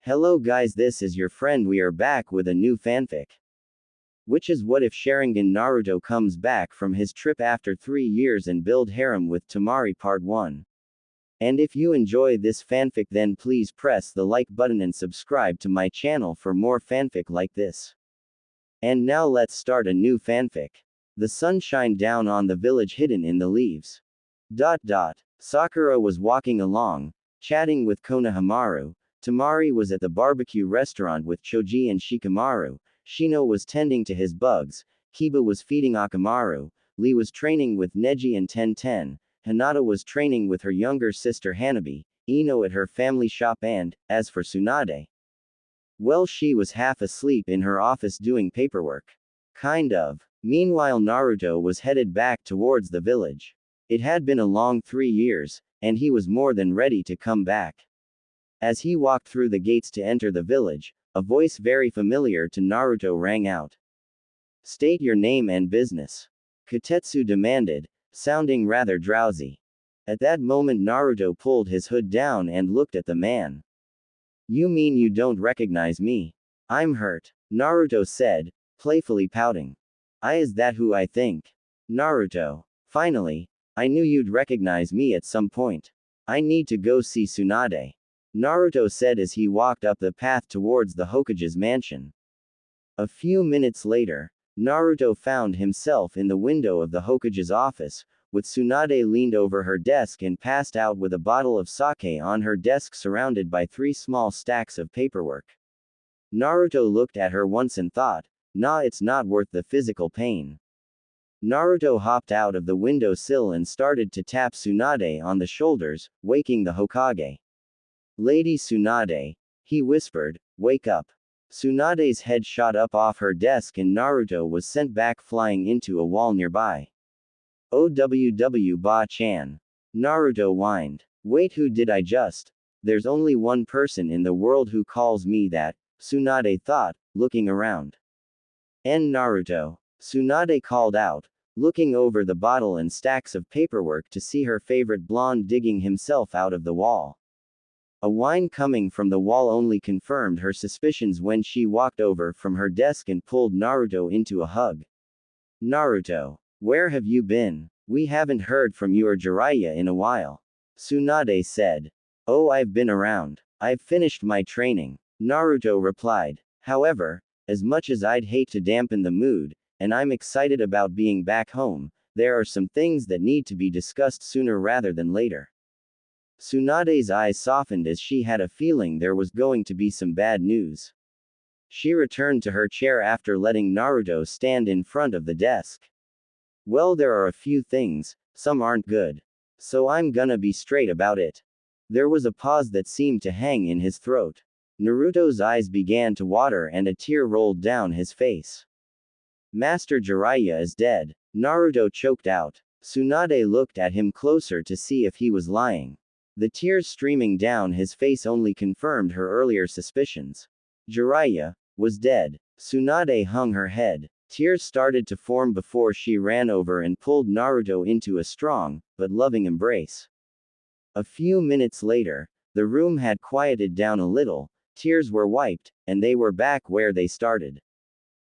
Hello guys, this is your friend. We are back with a new fanfic. Which is what if Sharingan Naruto comes back from his trip after 3 years and build harem with Temari part 1. And if you enjoy this fanfic, then please press the like button and subscribe to my channel for more fanfic like this. And now let's start a new fanfic. The sun shined down on the village hidden in the leaves. Sakura was walking along, chatting with Konohamaru. Temari was at the barbecue restaurant with Choji and Shikamaru. Shino was tending to his bugs. Kiba was feeding Akamaru. Lee was training with Neji and Ten. Hinata was training with her younger sister Hanabi. Ino at her family shop, and, as for Tsunade, well, she was half asleep in her office doing paperwork. Kind of. Meanwhile, Naruto was headed back towards the village. It had been a long 3 years, and he was more than ready to come back. As he walked through the gates to enter the village, a voice very familiar to Naruto rang out. "State your name and business," Kotetsu demanded, sounding rather drowsy. At that moment, Naruto pulled his hood down and looked at the man. "You mean you don't recognize me?" "I'm hurt," Naruto said, playfully pouting. Is that who I think?" "Naruto. Finally. I knew you'd recognize me at some point. I need to go see Tsunade," Naruto said as he walked up the path towards the Hokage's mansion. A few minutes later, Naruto found himself in the window of the Hokage's office, with Tsunade leaned over her desk and passed out with a bottle of sake on her desk surrounded by 3 small stacks of paperwork. Naruto looked at her once and thought, nah, it's not worth the physical pain. Naruto hopped out of the windowsill and started to tap Tsunade on the shoulders, waking the Hokage. "Lady Tsunade," he whispered, "wake up." Tsunade's head shot up off her desk and Naruto was sent back flying into a wall nearby. "OWW Ba-chan." Naruto whined. "Wait, who did I just? There's only one person in the world who calls me that," Tsunade thought, looking around. Naruto," Tsunade called out, looking over the bottle and stacks of paperwork to see her favorite blonde digging himself out of the wall. A whine coming from the wall only confirmed her suspicions when she walked over from her desk and pulled Naruto into a hug. "Naruto, where have you been? We haven't heard from you or Jiraiya in a while," Tsunade said. "Oh, I've been around. I've finished my training," Naruto replied. "However, as much as I'd hate to dampen the mood, and I'm excited about being back home, there are some things that need to be discussed sooner rather than later." Tsunade's eyes softened as she had a feeling there was going to be some bad news. She returned to her chair after letting Naruto stand in front of the desk. "Well, there are a few things, some aren't good. So I'm gonna be straight about it." There was a pause that seemed to hang in his throat. Naruto's eyes began to water and a tear rolled down his face. "Master Jiraiya is dead," Naruto choked out. Tsunade looked at him closer to see if he was lying. The tears streaming down his face only confirmed her earlier suspicions. Jiraiya was dead. Tsunade hung her head. Tears started to form before she ran over and pulled Naruto into a strong, but loving embrace. A few minutes later, the room had quieted down a little, tears were wiped, and they were back where they started.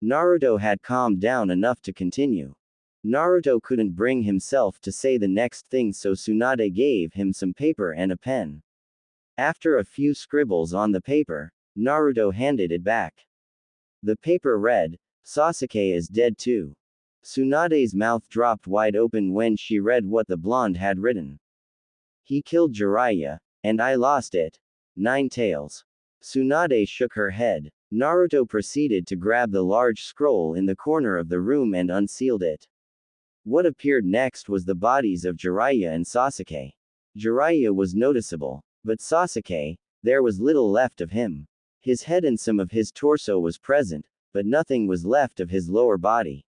Naruto had calmed down enough to continue. Naruto couldn't bring himself to say the next thing, so Tsunade gave him some paper and a pen. After a few scribbles on the paper, Naruto handed it back. The paper read, "Sasuke is dead too." Tsunade's mouth dropped wide open when she read what the blonde had written. "He killed Jiraiya, and I lost it. 9 tails." Tsunade shook her head. Naruto proceeded to grab the large scroll in the corner of the room and unsealed it. What appeared next was the bodies of Jiraiya and Sasuke. Jiraiya was noticeable, but Sasuke, there was little left of him. His head and some of his torso was present, but nothing was left of his lower body.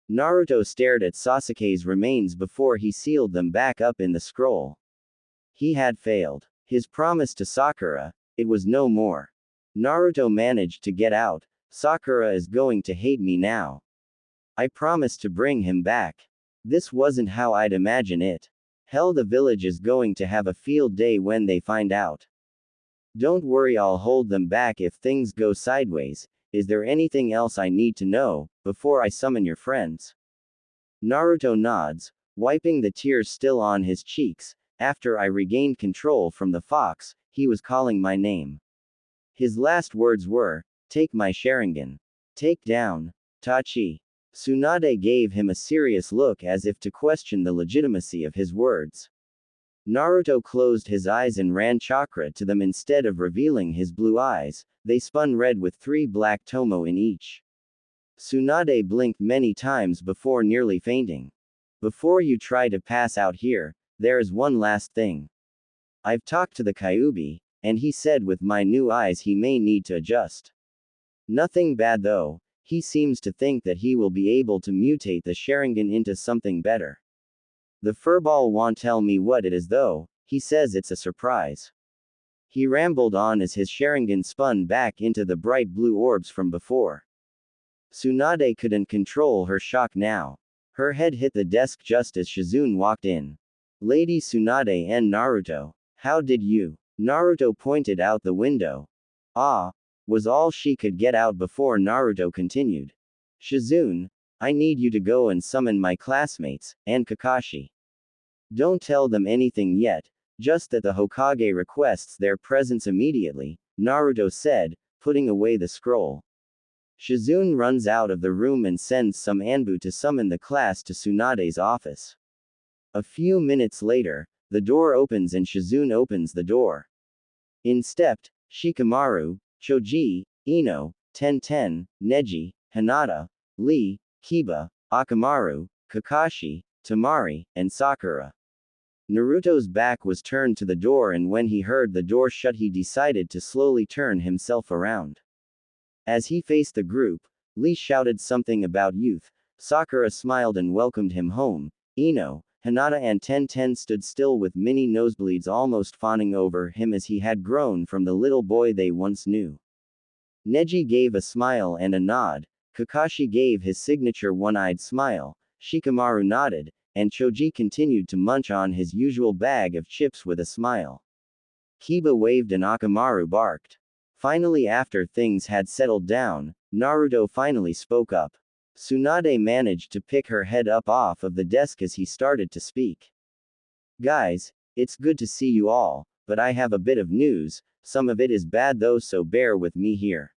Naruto stared at Sasuke's remains before he sealed them back up in the scroll. He had failed. His promise to Sakura, it was no more. Naruto managed to get out. "Sakura is going to hate me now. I promised to bring him back. This wasn't how I'd imagine it. Hell, the village is going to have a field day when they find out." Don't worry, I'll hold them back if things go sideways. Is there anything else I need to know, before I summon your friends? Naruto nods, wiping the tears still on his cheeks. After I regained control from the fox, he was calling my name. His last words were, "Take my Sharingan. Take down Tachi." Tsunade gave him a serious look as if to question the legitimacy of his words. Naruto closed his eyes and ran chakra to them instead of revealing his blue eyes. They spun red with 3 black tomo in each. Tsunade blinked many times before nearly fainting. Before you try to pass out here, there is one last thing. I've talked to the Kyuubi, and he said with my new eyes he may need to adjust. Nothing bad though, he seems to think that he will be able to mutate the Sharingan into something better. The furball won't tell me what it is though, he says it's a surprise. He rambled on as his Sharingan spun back into the bright blue orbs from before. Tsunade couldn't control her shock now. Her head hit the desk just as Shizune walked in. Lady Tsunade and Naruto, how did you? Naruto pointed out the window. Ah, was all she could get out before Naruto continued. Shizune, I need you to go and summon my classmates, and Kakashi. Don't tell them anything yet, just that the Hokage requests their presence immediately, Naruto said, putting away the scroll. Shizune runs out of the room and sends some Anbu to summon the class to Tsunade's office. A few minutes later, the door opens and Shizune opens the door. In stepped Shikamaru, Choji, Ino, Tenten, Neji, Hinata, Lee, Kiba, Akamaru, Kakashi, Temari, and Sakura. Naruto's back was turned to the door, and when he heard the door shut he decided to slowly turn himself around. As he faced the group, Lee shouted something about youth. Sakura smiled and welcomed him home. Ino, Hinata and Tenten stood still with mini nosebleeds almost fawning over him as he had grown from the little boy they once knew. Neji gave a smile and a nod. Kakashi gave his signature one-eyed smile. Shikamaru nodded, and Choji continued to munch on his usual bag of chips with a smile. Kiba waved and Akamaru barked. Finally, after things had settled down, Naruto finally spoke up. Tsunade managed to pick her head up off of the desk as he started to speak. Guys, it's good to see you all, but I have a bit of news. Some of it is bad though, so bear with me here.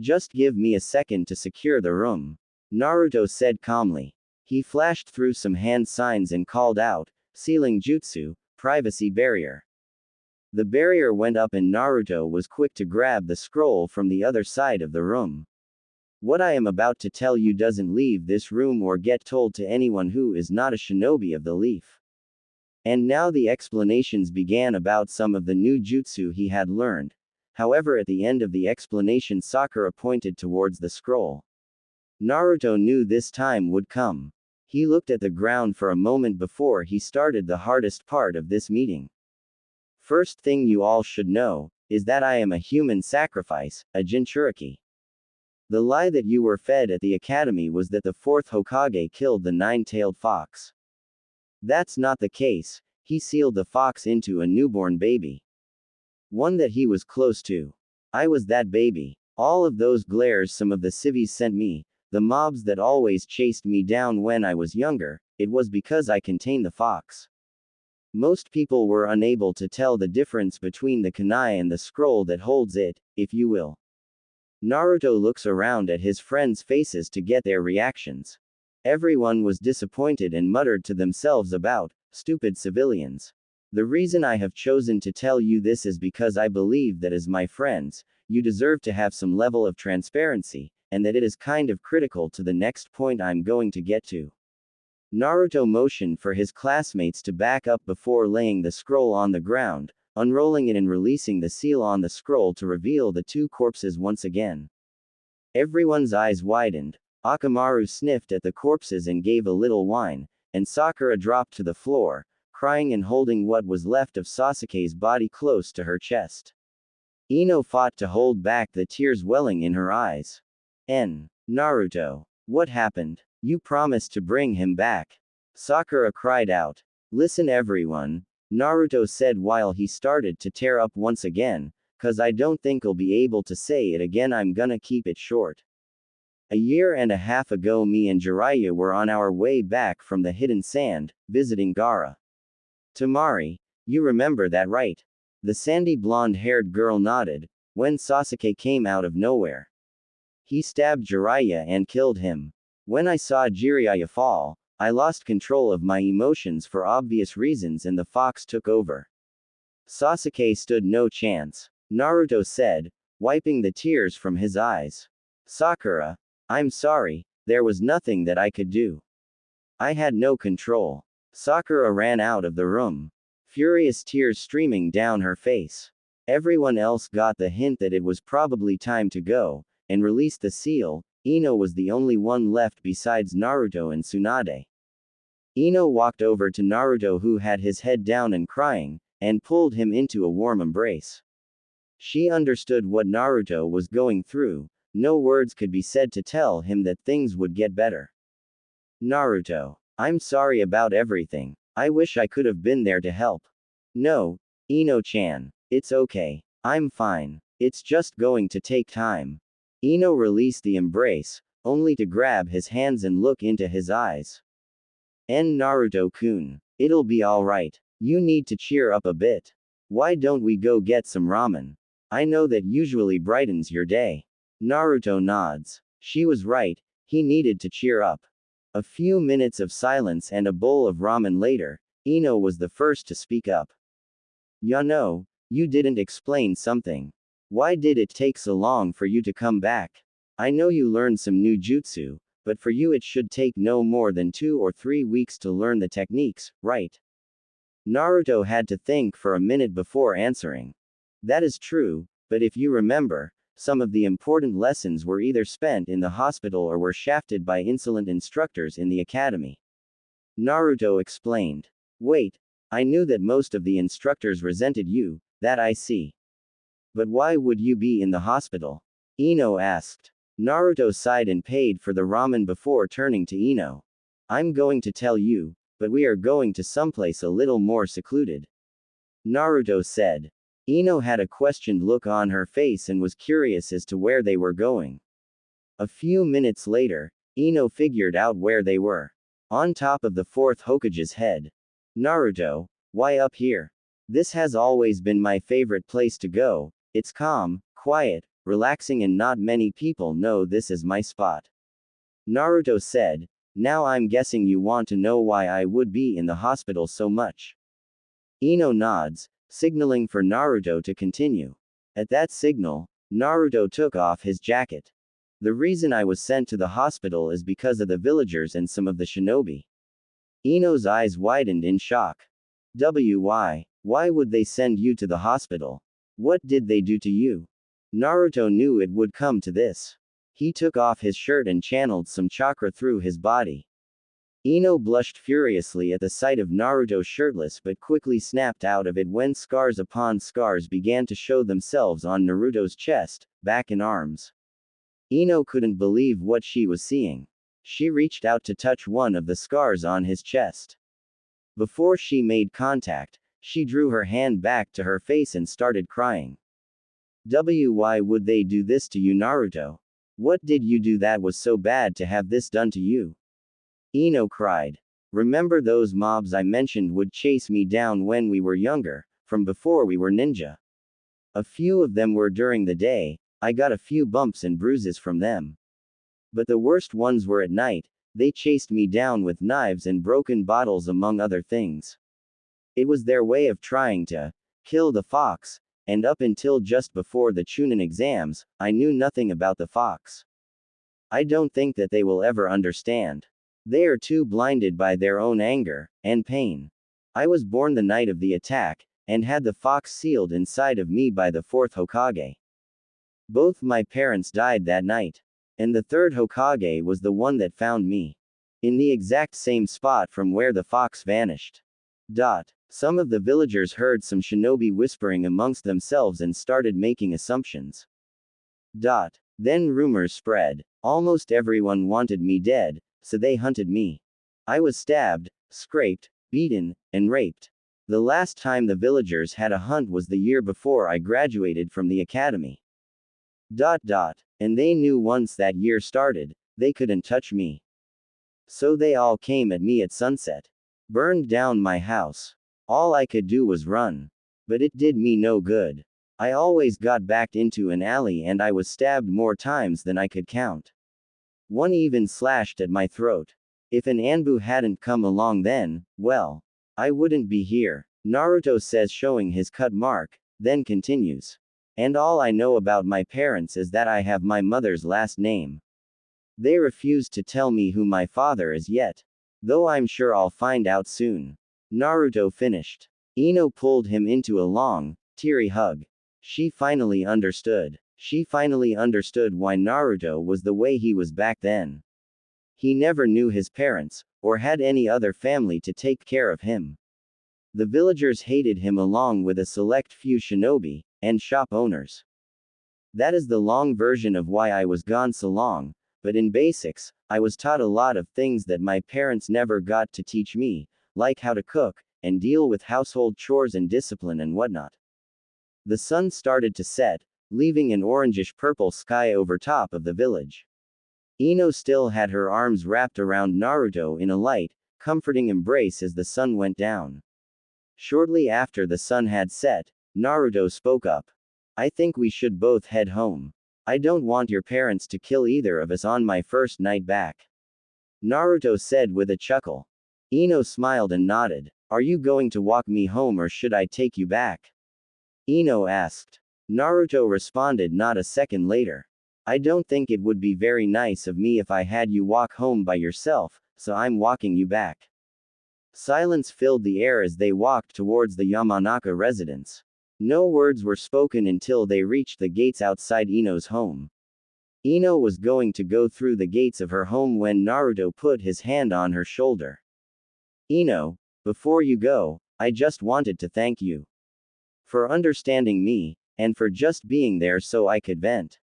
Just give me a second to secure the room. Naruto said calmly. He flashed through some hand signs and called out, "Sealing Jutsu, privacy barrier." The barrier went up and Naruto was quick to grab the scroll from the other side of the room. What I am about to tell you doesn't leave this room or get told to anyone who is not a shinobi of the leaf. And now the explanations began about some of the new jutsu he had learned. However, at the end of the explanation Sakura pointed towards the scroll. Naruto knew this time would come. He looked at the ground for a moment before he started the hardest part of this meeting. First thing you all should know, is that I am a human sacrifice, a Jinchuriki. The lie that you were fed at the academy was that the 4th Hokage killed the 9-tailed fox. That's not the case, he sealed the fox into a newborn baby. One that he was close to. I was that baby. All of those glares some of the civvies sent me, the mobs that always chased me down when I was younger, it was because I contained the fox. Most people were unable to tell the difference between the kunai and the scroll that holds it, if you will. Naruto looks around at his friends' faces to get their reactions. Everyone was disappointed and muttered to themselves about, "Stupid civilians." The reason I have chosen to tell you this is because I believe that as my friends, you deserve to have some level of transparency, and that it is kind of critical to the next point I'm going to get to. Naruto motioned for his classmates to back up before laying the scroll on the ground, unrolling it and releasing the seal on the scroll to reveal the 2 corpses once again. Everyone's eyes widened. Akamaru sniffed at the corpses and gave a little whine, and Sakura dropped to the floor, crying and holding what was left of Sasuke's body close to her chest. Ino fought to hold back the tears welling in her eyes. Naruto. What happened? You promised to bring him back. Sakura cried out. Listen everyone, Naruto said while he started to tear up once again. 'Cause I don't think I'll be able to say it again. I'm gonna keep it short. A year and a half ago, me and Jiraiya were on our way back from the hidden sand, visiting Gaara. Temari, you remember that, right? The sandy blonde-haired girl nodded, when Sasuke came out of nowhere. He stabbed Jiraiya and killed him. When I saw Jiraiya fall, I lost control of my emotions for obvious reasons and the fox took over. Sasuke stood no chance, Naruto said, wiping the tears from his eyes. Sakura, I'm sorry, there was nothing that I could do. I had no control. Sakura ran out of the room, furious tears streaming down her face. Everyone else got the hint that it was probably time to go, and released the seal. Ino was the only one left besides Naruto and Tsunade. Ino walked over to Naruto, who had his head down and crying, and pulled him into a warm embrace. She understood what Naruto was going through. No words could be said to tell him that things would get better. Naruto, I'm sorry about everything. I wish I could have been there to help. No, Ino-chan. It's okay. I'm fine. It's just going to take time. Ino released the embrace, only to grab his hands and look into his eyes. Naruto-kun. It'll be alright. You need to cheer up a bit. Why don't we go get some ramen? I know that usually brightens your day. Naruto nods. She was right, he needed to cheer up. A few minutes of silence and a bowl of ramen later, Ino was the first to speak up. Yano, you didn't explain something. Why did it take so long for you to come back? I know you learned some new jutsu, but for you it should take no more than 2 or 3 weeks to learn the techniques, right? Naruto had to think for a minute before answering. That is true, but if you remember, some of the important lessons were either spent in the hospital or were shafted by insolent instructors in the academy. Naruto explained. Wait, I knew that most of the instructors resented you, that I see. But why would you be in the hospital? Ino asked. Naruto sighed and paid for the ramen before turning to Ino. I'm going to tell you, but we are going to someplace a little more secluded. Naruto said. Ino had a questioned look on her face and was curious as to where they were going. A few minutes later, Ino figured out where they were. On top of the fourth Hokage's head. Naruto, why up here? This has always been my favorite place to go. It's calm, quiet, relaxing, and not many people know this is my spot. Naruto said, now I'm guessing you want to know why I would be in the hospital so much. Ino nods, signaling for Naruto to continue. At that signal, Naruto took off his jacket. The reason I was sent to the hospital is because of the villagers and some of the shinobi. Ino's eyes widened in shock. Why would they send you to the hospital? What did they do to you? Naruto knew it would come to this. He took off his shirt and channeled some chakra through his body. Ino blushed furiously at the sight of Naruto shirtless but quickly snapped out of it when scars upon scars began to show themselves on Naruto's chest, back and arms. Ino couldn't believe what she was seeing. She reached out to touch one of the scars on his chest. Before she made contact, she drew her hand back to her face and started crying. Why would they do this to you, Naruto? What did you do that was so bad to have this done to you? Ino cried. Remember those mobs I mentioned would chase me down when we were younger, from before we were ninja? A few of them were during the day. I got a few bumps and bruises from them. But the worst ones were at night. They chased me down with knives and broken bottles among other things. It was their way of trying to kill the fox, and up until just before the Chunin exams, I knew nothing about the fox. I don't think that they will ever understand. They are too blinded by their own anger and pain. I was born the night of the attack, and had the fox sealed inside of me by the fourth Hokage. Both my parents died that night. And the third Hokage was the one that found me. In the exact same spot from where the fox vanished. Some of the villagers heard some shinobi whispering amongst themselves and started making assumptions. Then rumors spread. Almost everyone wanted me dead, so they hunted me. I was stabbed, scraped, beaten, and raped. The last time the villagers had a hunt was the year before I graduated from the academy. And they knew once that year started, they couldn't touch me. So they all came at me at sunset. Burned down my house. All I could do was run. But it did me no good. I always got backed into an alley and I was stabbed more times than I could count. One even slashed at my throat. If an Anbu hadn't come along then, well, I wouldn't be here, Naruto says, showing his cut mark, then continues. And all I know about my parents is that I have my mother's last name. They refuse to tell me who my father is yet. Though I'm sure I'll find out soon. Naruto finished. Ino pulled him into a long, teary hug. She finally understood. She finally understood why Naruto was the way he was back then. He never knew his parents, or had any other family to take care of him. The villagers hated him along with a select few shinobi, and shop owners. That is the long version of why I was gone so long, but in basics, I was taught a lot of things that my parents never got to teach me, like how to cook, and deal with household chores and discipline and whatnot. The sun started to set, leaving an orangish-purple sky over top of the village. Ino still had her arms wrapped around Naruto in a light, comforting embrace as the sun went down. Shortly after the sun had set, Naruto spoke up. I think we should both head home. I don't want your parents to kill either of us on my first night back. Naruto said with a chuckle. Ino smiled and nodded. Are you going to walk me home or should I take you back? Ino asked. Naruto responded not a second later. I don't think it would be very nice of me if I had you walk home by yourself, so I'm walking you back. Silence filled the air as they walked towards the Yamanaka residence. No words were spoken until they reached the gates outside Ino's home. Ino was going to go through the gates of her home when Naruto put his hand on her shoulder. Ino, before you go, I just wanted to thank you for understanding me, and for just being there so I could vent.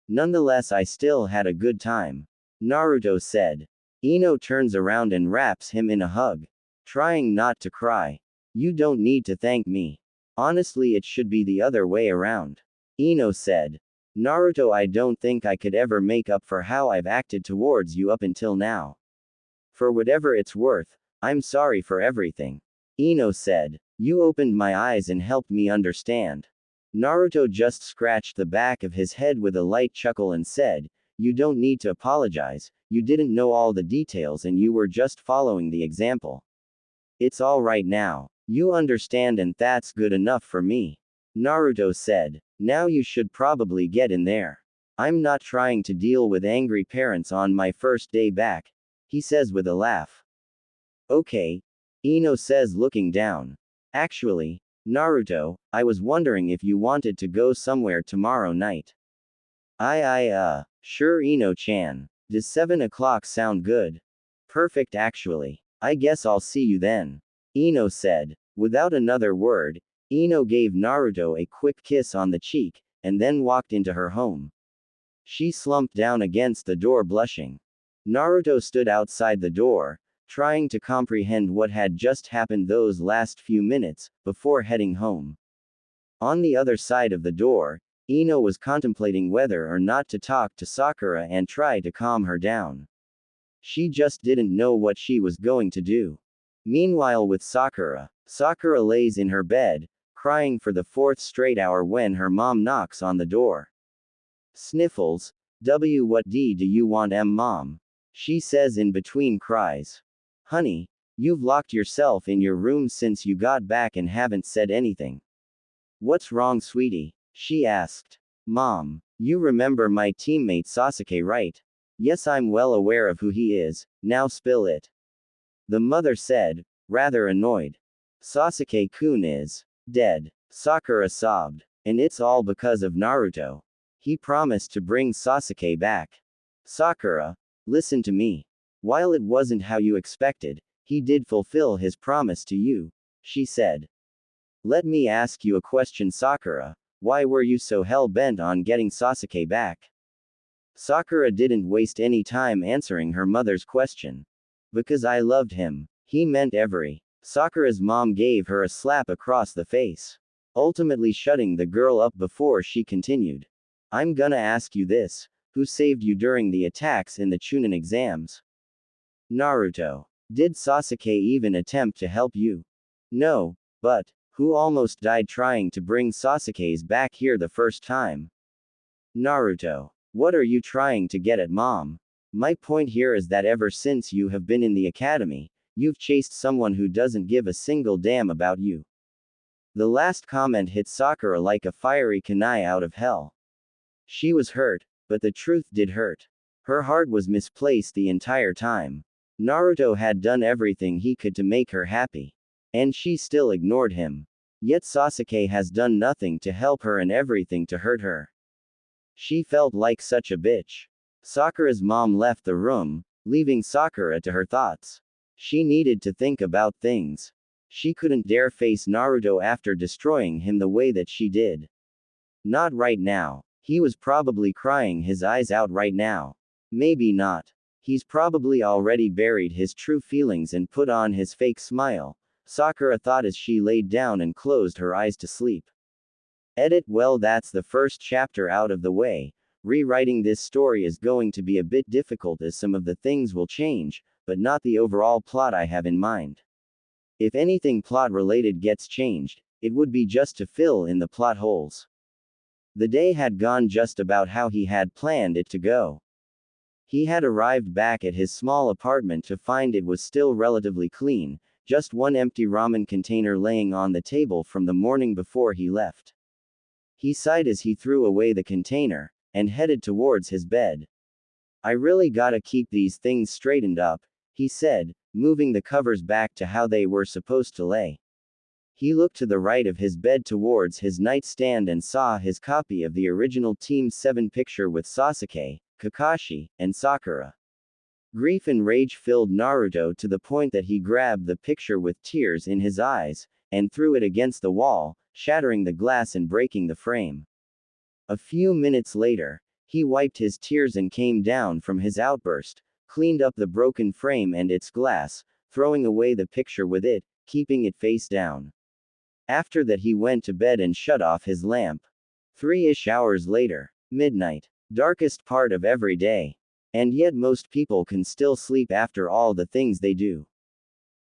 Nonetheless, I still had a good time. Naruto said. Ino turns around and wraps him in a hug. Trying not to cry. You don't need to thank me. Honestly, it should be the other way around. Ino said. Naruto, I don't think I could ever make up for how I've acted towards you up until now. For whatever it's worth, I'm sorry for everything. Ino said. You opened my eyes and helped me understand. Naruto just scratched the back of his head with a light chuckle and said, You don't need to apologize, you didn't know all the details and you were just following the example. It's all right now. You understand and that's good enough for me. Naruto said. Now you should probably get in there. I'm not trying to deal with angry parents on my first day back, he says with a laugh. Okay. Ino says, looking down. Actually, Naruto, I was wondering if you wanted to go somewhere tomorrow night. Sure, Ino-chan. Does 7 o'clock sound good? Perfect, actually. I guess I'll see you then. Ino said. Without another word, Ino gave Naruto a quick kiss on the cheek, and then walked into her home. She slumped down against the door blushing. Naruto stood outside the door, trying to comprehend what had just happened those last few minutes, before heading home. On the other side of the door, Ino was contemplating whether or not to talk to Sakura and try to calm her down. She just didn't know what she was going to do. Meanwhile, with Sakura, Sakura lays in her bed, crying for the 4th straight hour when her mom knocks on the door. Sniffles. What do you want, mom? She says in between cries. Honey, you've locked yourself in your room since you got back and haven't said anything. What's wrong, sweetie? She asked. Mom, you remember my teammate Sasuke, right? Yes, I'm well aware of who he is, now spill it. The mother said, rather annoyed. Sasuke-kun is dead. Sakura sobbed. And it's all because of Naruto. He promised to bring Sasuke back. Sakura, listen to me. While it wasn't how you expected, he did fulfill his promise to you, she said. Let me ask you a question, Sakura. Why were you so hell-bent on getting Sasuke back? Sakura didn't waste any time answering her mother's question. Because I loved him. He meant every Sakura's mom gave her a slap across the face, ultimately shutting the girl up before she continued. I'm gonna ask you this. Who saved you during the attacks in the Chunin exams? Naruto. Did Sasuke even attempt to help you? No, but who almost died trying to bring Sasuke's back here the first time? Naruto. What are you trying to get at, mom? My point here is that ever since you have been in the academy, you've chased someone who doesn't give a single damn about you. The last comment hit Sakura like a fiery kunai out of hell. She was hurt, but the truth did hurt. Her heart was misplaced the entire time. Naruto had done everything he could to make her happy. And she still ignored him. Yet Sasuke has done nothing to help her and everything to hurt her. She felt like such a bitch. Sakura's mom left the room, leaving Sakura to her thoughts. She needed to think about things. She couldn't dare face Naruto after destroying him the way that she did. Not right now. He was probably crying his eyes out right now. Maybe not. He's probably already buried his true feelings and put on his fake smile, Sakura thought as she laid down and closed her eyes to sleep. Edit. Well, that's the first chapter out of the way. Rewriting this story is going to be a bit difficult as some of the things will change, but not the overall plot I have in mind. If anything plot related gets changed, it would be just to fill in the plot holes. The day had gone just about how he had planned it to go. He had arrived back at his small apartment to find it was still relatively clean, just one empty ramen container laying on the table from the morning before he left. He sighed as he threw away the container, and headed towards his bed. I really gotta keep these things straightened up, he said, moving the covers back to how they were supposed to lay. He looked to the right of his bed towards his nightstand and saw his copy of the original Team 7 picture with Sasuke, Kakashi, and Sakura. Grief and rage filled Naruto to the point that he grabbed the picture with tears in his eyes, and threw it against the wall, shattering the glass and breaking the frame. A few minutes later, he wiped his tears and came down from his outburst, cleaned up the broken frame and its glass, throwing away the picture with it, keeping it face down. After that he went to bed and shut off his lamp. 3-ish hours later, midnight. Darkest part of every day. And yet most people can still sleep after all the things they do.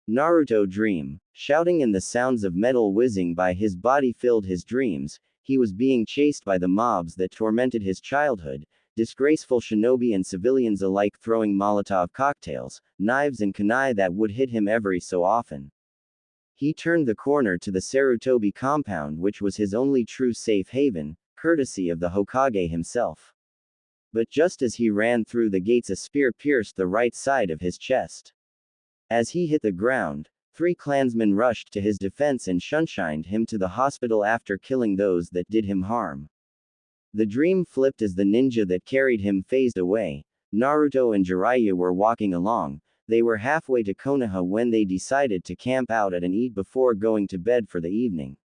Naruto dream. Shouting and the sounds of metal whizzing by his body filled his dreams. He was being chased by the mobs that tormented his childhood, disgraceful shinobi and civilians alike throwing Molotov cocktails, knives and kunai that would hit him every so often. He turned the corner to the Sarutobi compound, which was his only true safe haven, courtesy of the Hokage himself. But just as he ran through the gates, a spear pierced the right side of his chest. As he hit the ground, 3 clansmen rushed to his defense and shunshined him to the hospital after killing those that did him harm. The dream flipped as the ninja that carried him phased away. Naruto and Jiraiya were walking along. They were halfway to Konoha when they decided to camp out and eat before going to bed for the evening.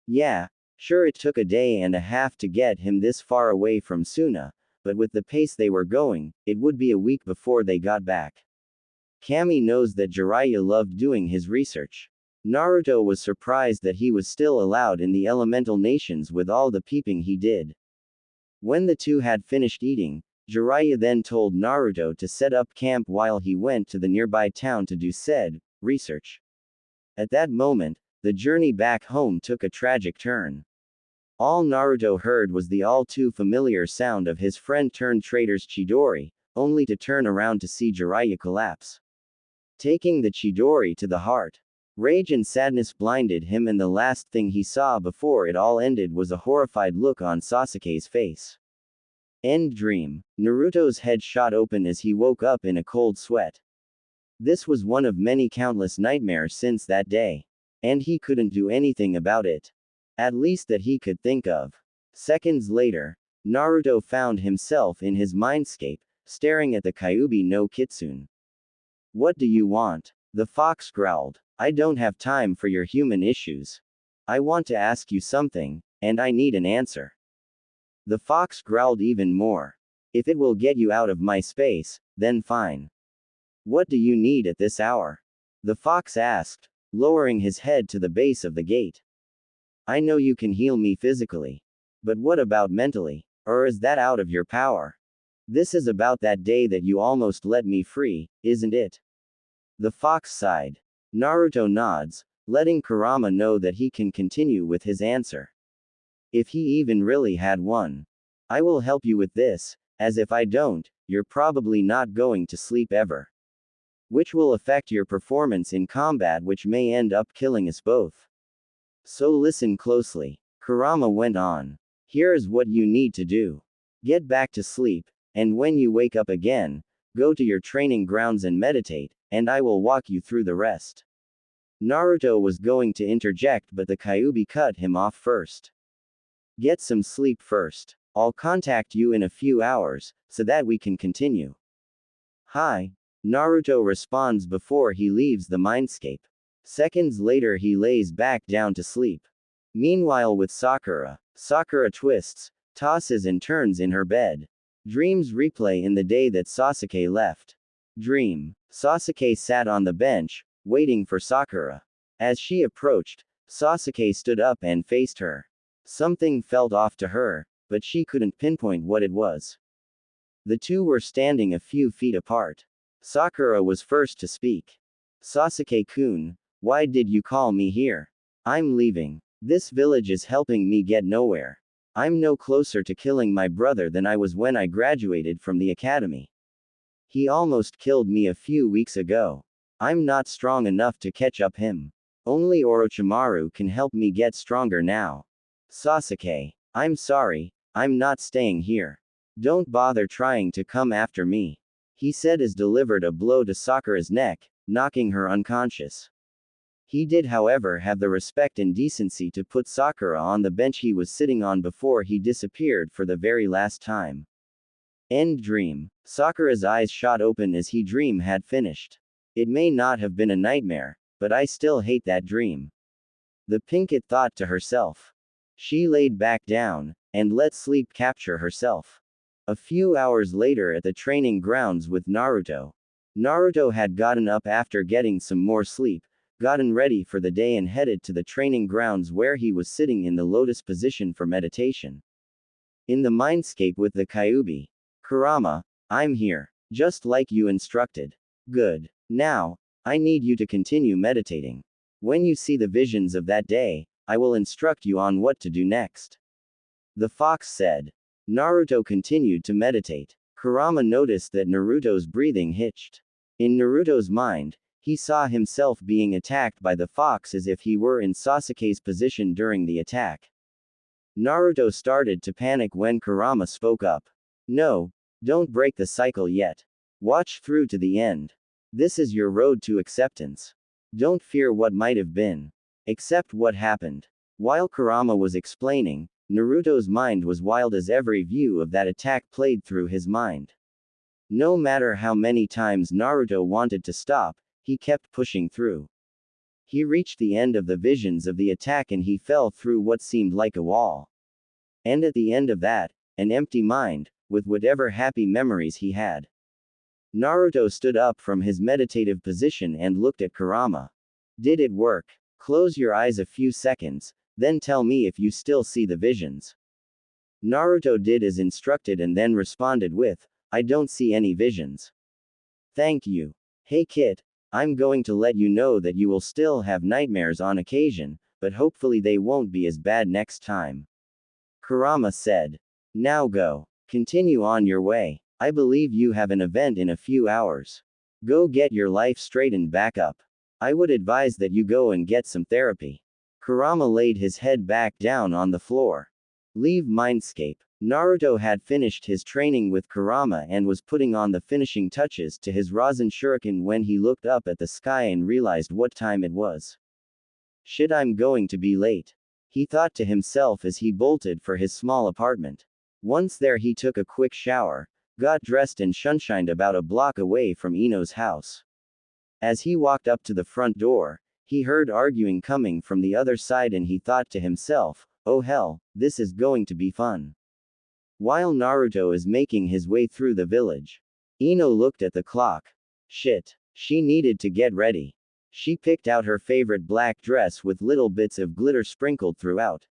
Yeah, sure, it took a day and a half to get him this far away from Suna, but with the pace they were going, it would be a week before they got back. Kami knows that Jiraiya loved doing his research. Naruto was surprised that he was still allowed in the elemental nations with all the peeping he did. When the two had finished eating, Jiraiya then told Naruto to set up camp while he went to the nearby town to do said research. At that moment, the journey back home took a tragic turn. All Naruto heard was the all too familiar sound of his friend-turned-traitor's Chidori, only to turn around to see Jiraiya collapse. Taking the Chidori to the heart. Rage and sadness blinded him, and the last thing he saw before it all ended was a horrified look on Sasuke's face. End dream. Naruto's head shot open as he woke up in a cold sweat. This was one of many countless nightmares since that day. And he couldn't do anything about it. At least that he could think of. Seconds later, Naruto found himself in his mindscape, staring at the Kyuubi no Kitsune. What do you want? The fox growled. I don't have time for your human issues. I want to ask you something, and I need an answer. The fox growled even more. If it will get you out of my space, then fine. What do you need at this hour? The fox asked. lowering his head to the base of the gate. I know you can heal me physically. But what about mentally? Or is that out of your power? This is about that day that you almost let me free, isn't it? The fox sighed. Naruto nods, letting Kurama know that he can continue with his answer. If he even really had one. I will help you with this, as if I don't, you're probably not going to sleep ever. Which will affect your performance in combat, which may end up killing us both. So listen closely. Kurama went on. Here's what you need to do. Get back to sleep, and when you wake up again, go to your training grounds and meditate, and I will walk you through the rest. Naruto was going to interject, but the Kyuubi cut him off first. Get some sleep first. I'll contact you in a few hours, so that we can continue. Hi. Naruto responds before he leaves the mindscape. Seconds later he lays back down to sleep. Meanwhile with Sakura, Sakura twists, tosses and turns in her bed. Dreams replay in the day that Sasuke left. Dream. Sasuke sat on the bench, waiting for Sakura. As she approached, Sasuke stood up and faced her. Something felt off to her, but she couldn't pinpoint what it was. The two were standing a few feet apart. Sakura was first to speak. Sasuke-kun, why did you call me here? I'm leaving. This village is helping me get nowhere. I'm no closer to killing my brother than I was when I graduated from the academy. He almost killed me a few weeks ago. I'm not strong enough to catch up him. Only Orochimaru can help me get stronger now. Sasuke, I'm sorry, I'm not staying here. Don't bother trying to come after me. He said as delivered a blow to Sakura's neck, knocking her unconscious. He did however have the respect and decency to put Sakura on the bench he was sitting on before he disappeared for the very last time. End dream. Sakura's eyes shot open as he dream had finished. It may not have been a nightmare, but I still hate that dream. The Pinkett thought to herself. She laid back down, and let sleep capture herself. A few hours later at the training grounds with Naruto. Naruto had gotten up after getting some more sleep, gotten ready for the day and headed to the training grounds where he was sitting in the lotus position for meditation. In the mindscape with the Kyuubi. Kurama, I'm here, just like you instructed. Good. Now, I need you to continue meditating. When you see the visions of that day, I will instruct you on what to do next. The fox said. Naruto continued to meditate. Kurama noticed that Naruto's breathing hitched. In Naruto's mind, he saw himself being attacked by the fox as if he were in Sasuke's position during the attack. Naruto started to panic when Kurama spoke up. No, don't break the cycle yet. Watch through to the end. This is your road to acceptance. Don't fear what might have been. Accept what happened. While Kurama was explaining, Naruto's mind was wild as every view of that attack played through his mind. No matter how many times Naruto wanted to stop, he kept pushing through. He reached the end of the visions of the attack and he fell through what seemed like a wall. And at the end of that, an empty mind, with whatever happy memories he had. Naruto stood up from his meditative position and looked at Kurama. Did it work? Close your eyes a few seconds, then tell me if you still see the visions. Naruto did as instructed and then responded with, I don't see any visions. Thank you. Hey Kit, I'm going to let you know that you will still have nightmares on occasion, but hopefully they won't be as bad next time. Kurama said. Now go. Continue on your way. I believe you have an event in a few hours. Go get your life straightened back up. I would advise that you go and get some therapy. Kurama laid his head back down on the floor. Leave Mindscape. Naruto had finished his training with Kurama and was putting on the finishing touches to his Rasen Shuriken when he looked up at the sky and realized what time it was. Shit, I'm going to be late. He thought to himself as he bolted for his small apartment. Once there he took a quick shower, got dressed and shunshined about a block away from Ino's house. As he walked up to the front door, he heard arguing coming from the other side and he thought to himself, oh hell, this is going to be fun. While Naruto is making his way through the village, Ino looked at the clock. Shit. She needed to get ready. She picked out her favorite black dress with little bits of glitter sprinkled throughout.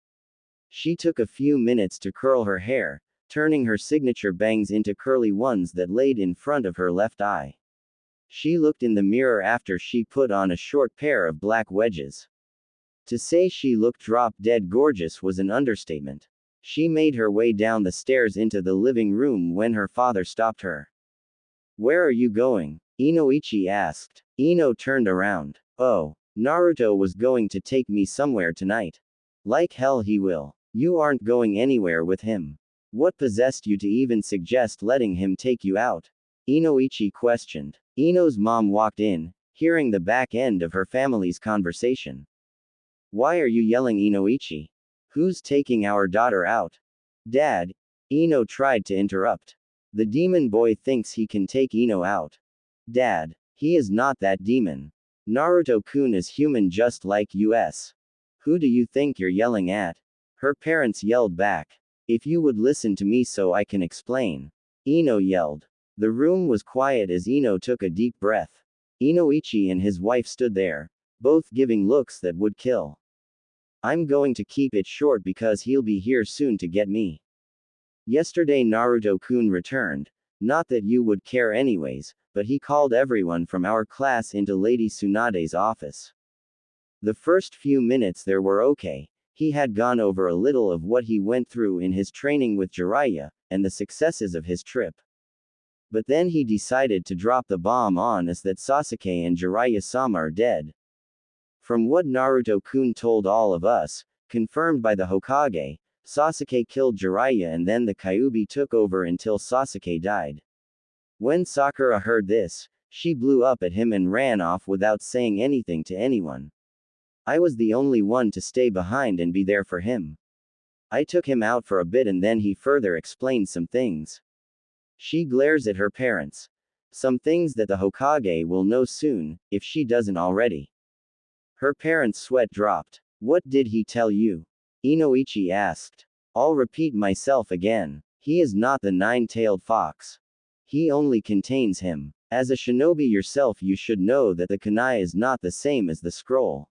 She took a few minutes to curl her hair, turning her signature bangs into curly ones that laid in front of her left eye. She looked in the mirror after she put on a short pair of black wedges. To say she looked drop-dead gorgeous was an understatement. She made her way down the stairs into the living room when her father stopped her. "Where are you going?" Inoichi asked. Ino turned around. "Oh, Naruto was going to take me somewhere tonight. Like hell he will. You aren't going anywhere with him. What possessed you to even suggest letting him take you out?" Inoichi questioned. Ino's mom walked in, hearing the back end of her family's conversation. "Why are you yelling, Inoichi? Who's taking our daughter out?" "Dad," Ino tried to interrupt. "The demon boy thinks he can take Ino out." "Dad, he is not that demon. Naruto-kun is human just like us. Who do you think you're yelling at?" Her parents yelled back. "If you would listen to me so I can explain." Ino yelled. The room was quiet as Ino took a deep breath. Inoichi and his wife stood there, both giving looks that would kill. "I'm going to keep it short because he'll be here soon to get me. Yesterday Naruto-kun returned. Not that you would care anyways, but he called everyone from our class into Lady Tsunade's office. The first few minutes there were okay. He had gone over a little of what he went through in his training with Jiraiya, and the successes of his trip. But then he decided to drop the bomb on us that Sasuke and Jiraiya-sama are dead. From what Naruto-kun told all of us, confirmed by the Hokage, Sasuke killed Jiraiya and then the Kyuubi took over until Sasuke died. When Sakura heard this, she blew up at him and ran off without saying anything to anyone. I was the only one to stay behind and be there for him. I took him out for a bit and then he further explained some things." She glares at her parents. Some things that the Hokage will know soon, if she doesn't already. Her parents' sweat dropped. "What did he tell you?" Inoichi asked. "I'll repeat myself again. He is not the nine-tailed fox. He only contains him. As a shinobi yourself you should know that the kunai is not the same as the scroll.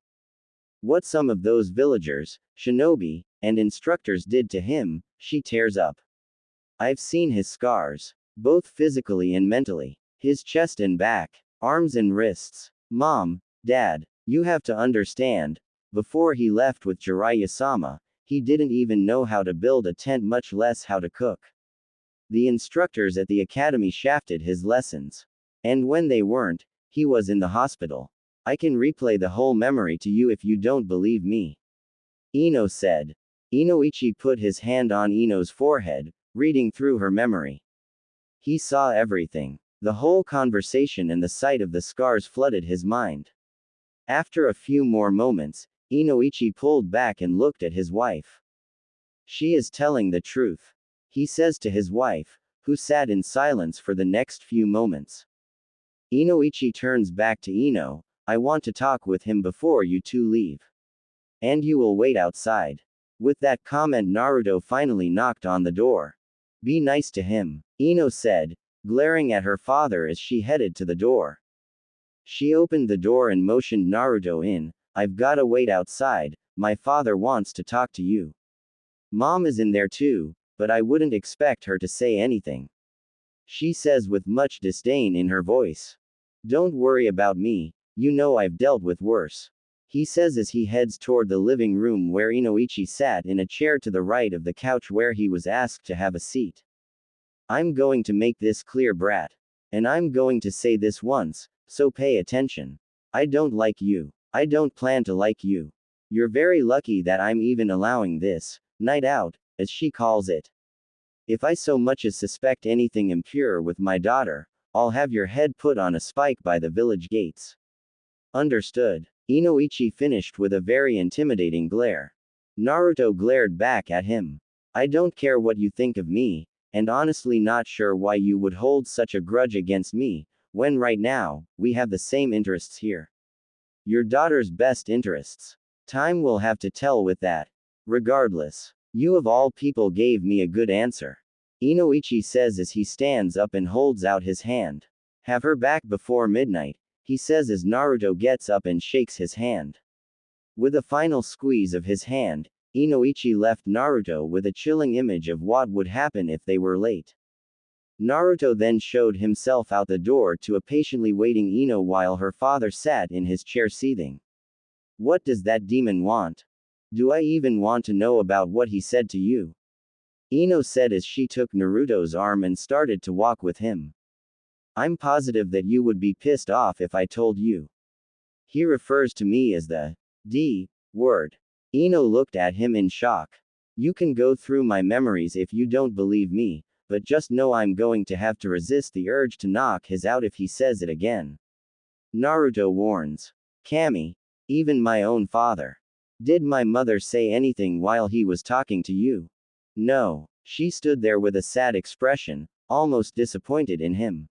What some of those villagers, shinobi, and instructors did to him, she tears up. I've seen his scars. Both physically and mentally. His chest and back, arms and wrists. Mom, Dad, you have to understand. Before he left with Jiraiya-sama, he didn't even know how to build a tent, much less how to cook. The instructors at the academy shafted his lessons. And when they weren't, he was in the hospital. I can replay the whole memory to you if you don't believe me." Ino said. Inoichi put his hand on Ino's forehead, reading through her memory. He saw everything. The whole conversation and the sight of the scars flooded his mind. After a few more moments, Inoichi pulled back and looked at his wife. "She is telling the truth," he says to his wife, who sat in silence for the next few moments. Inoichi turns back to Ino. "I want to talk with him before you two leave. And you will wait outside." With that comment Naruto finally knocked on the door. "Be nice to him," Ino said, glaring at her father as she headed to the door. She opened the door and motioned Naruto in. "I've gotta wait outside, my father wants to talk to you. Mom is in there too, but I wouldn't expect her to say anything," she says with much disdain in her voice. "Don't worry about me, you know I've dealt with worse," he says as he heads toward the living room where Inoichi sat in a chair to the right of the couch where he was asked to have a seat. "I'm going to make this clear, brat. And I'm going to say this once, so pay attention. I don't like you. I don't plan to like you. You're very lucky that I'm even allowing this night out, as she calls it. If I so much as suspect anything impure with my daughter, I'll have your head put on a spike by the village gates. Understood?" Inoichi finished with a very intimidating glare. Naruto glared back at him. "I don't care what you think of me, and honestly not sure why you would hold such a grudge against me, when right now, we have the same interests here. Your daughter's best interests. Time will have to tell with that. Regardless, you of all people gave me a good answer," Inoichi says as he stands up and holds out his hand. "Have her back before midnight," he says as Naruto gets up and shakes his hand. With a final squeeze of his hand, Inoichi left Naruto with a chilling image of what would happen if they were late. Naruto then showed himself out the door to a patiently waiting Ino while her father sat in his chair seething. What does that demon want? Do I even want to know about what he said to you? Ino said as she took Naruto's arm and started to walk with him. I'm positive that you would be pissed off if I told you. He refers to me as the D word. Ino looked at him in shock. You can go through my memories if you don't believe me, but just know I'm going to have to resist the urge to knock his out if he says it again. Naruto warns. Kami, even my own father. Did my mother say anything while he was talking to you? No. She stood there with a sad expression, almost disappointed in him.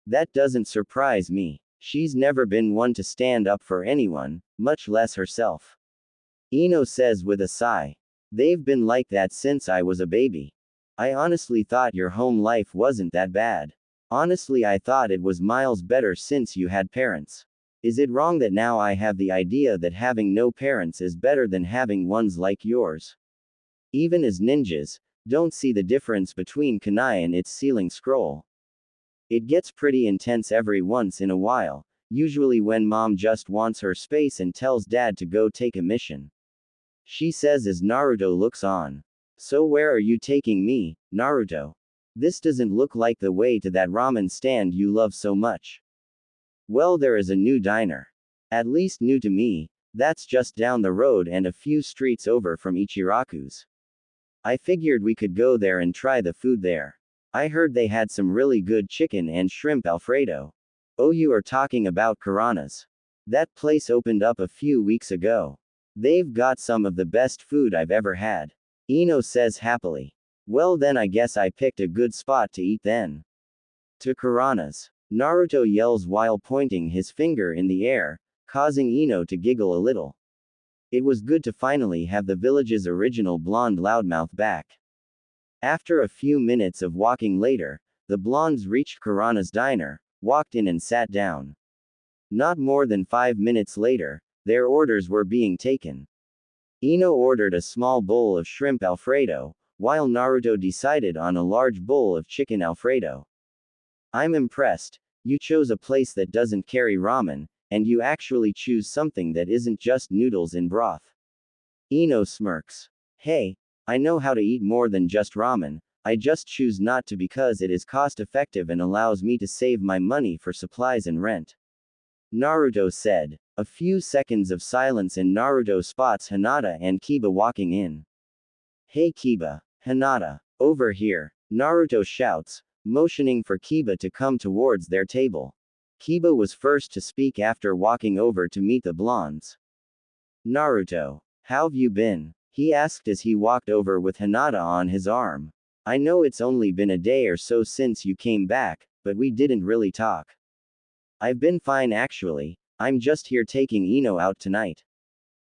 That doesn't surprise me. She's never been one to stand up for anyone, much less herself. Ino says with a sigh. They've been like that since I was a baby. I honestly thought your home life wasn't that bad. Honestly, I thought it was miles better since you had parents. Is it wrong that now I have the idea that having no parents is better than having ones like yours? Even as ninjas, don't see the difference between kunai and its ceiling scroll. It gets pretty intense every once in a while, usually when mom just wants her space and tells dad to go take a mission. She says as Naruto looks on. So where are you taking me, Naruto? This doesn't look like the way to that ramen stand you love so much. Well, there is a new diner. At least new to me, that's just down the road and a few streets over from Ichiraku's. I figured we could go there and try the food there. I heard they had some really good chicken and shrimp Alfredo. Oh, you are talking about Karana's. That place opened up a few weeks ago. They've got some of the best food I've ever had. Ino says happily. Well then I guess I picked a good spot to eat then. To Karana's. Naruto yells while pointing his finger in the air, causing Ino to giggle a little. It was good to finally have the village's original blonde loudmouth back. After a few minutes of walking later, the blondes reached Karana's diner, walked in and sat down. Not more than 5 minutes later, their orders were being taken. Ino ordered a small bowl of shrimp Alfredo, while Naruto decided on a large bowl of chicken Alfredo. I'm impressed. You chose a place that doesn't carry ramen, and you actually choose something that isn't just noodles in broth. Ino smirks. Hey, I know how to eat more than just ramen, I just choose not to because it is cost effective and allows me to save my money for supplies and rent. Naruto said. A few seconds of silence and Naruto spots Hinata and Kiba walking in. Hey Kiba, Hinata, over here, Naruto shouts, motioning for Kiba to come towards their table. Kiba was first to speak after walking over to meet the blondes. Naruto, how've you been? He asked as he walked over with Hinata on his arm. I know it's only been a day or so since you came back, but we didn't really talk. I've been fine actually, I'm just here taking Ino out tonight.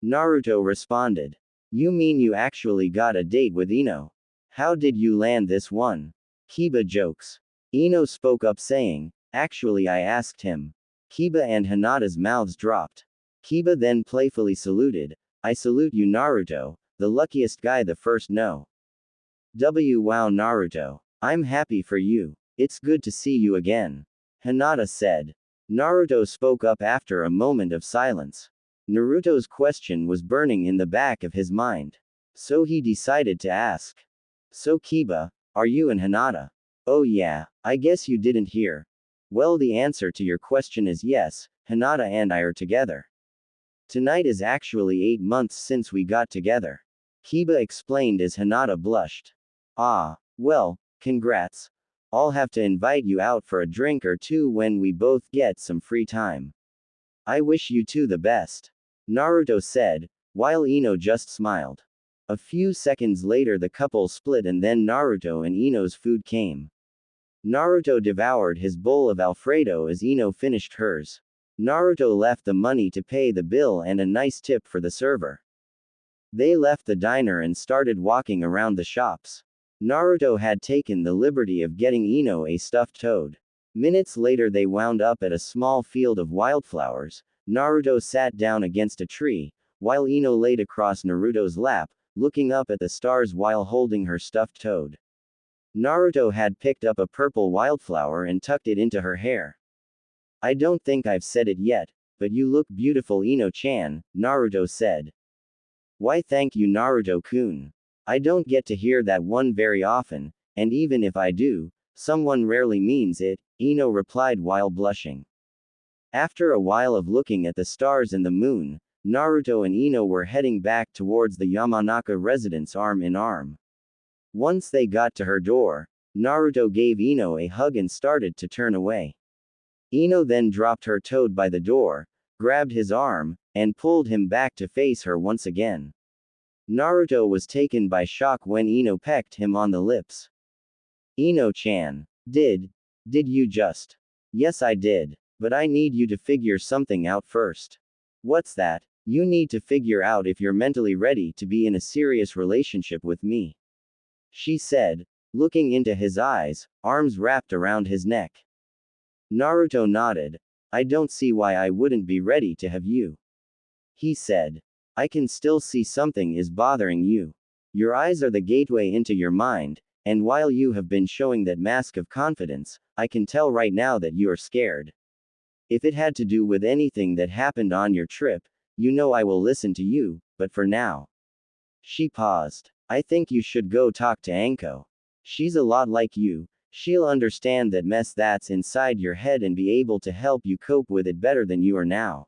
Naruto responded. You mean you actually got a date with Ino? How did you land this one? Kiba jokes. Ino spoke up saying, actually I asked him. Kiba and Hinata's mouths dropped. Kiba then playfully saluted, I salute you Naruto, the luckiest guy the first no. Wow Naruto. I'm happy for you. It's good to see you again. Hinata said. Naruto spoke up after a moment of silence. Naruto's question was burning in the back of his mind. So he decided to ask. So Kiba, are you and Hinata? Oh yeah, I guess you didn't hear. Well, the answer to your question is yes, Hinata and I are together. Tonight is actually 8 months since we got together. Kiba explained as Hinata blushed. Ah, well, congrats. I'll have to invite you out for a drink or two when we both get some free time. I wish you two the best. Naruto said, while Ino just smiled. A few seconds later the couple split and then Naruto and Ino's food came. Naruto devoured his bowl of Alfredo as Ino finished hers. Naruto left the money to pay the bill and a nice tip for the server. They left the diner and started walking around the shops. Naruto had taken the liberty of getting Ino a stuffed toad. Minutes later they wound up at a small field of wildflowers. Naruto sat down against a tree, while Ino laid across Naruto's lap, looking up at the stars while holding her stuffed toad. Naruto had picked up a purple wildflower and tucked it into her hair. I don't think I've said it yet, but you look beautiful, Ino-chan, Naruto said. Why thank you, Naruto-kun. I don't get to hear that one very often, and even if I do, someone rarely means it, Ino replied while blushing. After a while of looking at the stars and the moon, Naruto and Ino were heading back towards the Yamanaka residence arm in arm. Once they got to her door, Naruto gave Ino a hug and started to turn away. Ino then dropped her toad by the door, grabbed his arm, and pulled him back to face her once again. Naruto was taken by shock when Ino pecked him on the lips. Ino-chan. Did you just? Yes, I did. But I need you to figure something out first. What's that? You need to figure out if you're mentally ready to be in a serious relationship with me. She said, looking into his eyes, arms wrapped around his neck. Naruto nodded. I don't see why I wouldn't be ready to have you. He said. I can still see something is bothering you. Your eyes are the gateway into your mind, and while you have been showing that mask of confidence, I can tell right now that you are scared. If it had to do with anything that happened on your trip, you know I will listen to you, but for now. She paused. I think you should go talk to Anko. She's a lot like you, she'll understand that mess that's inside your head and be able to help you cope with it better than you are now.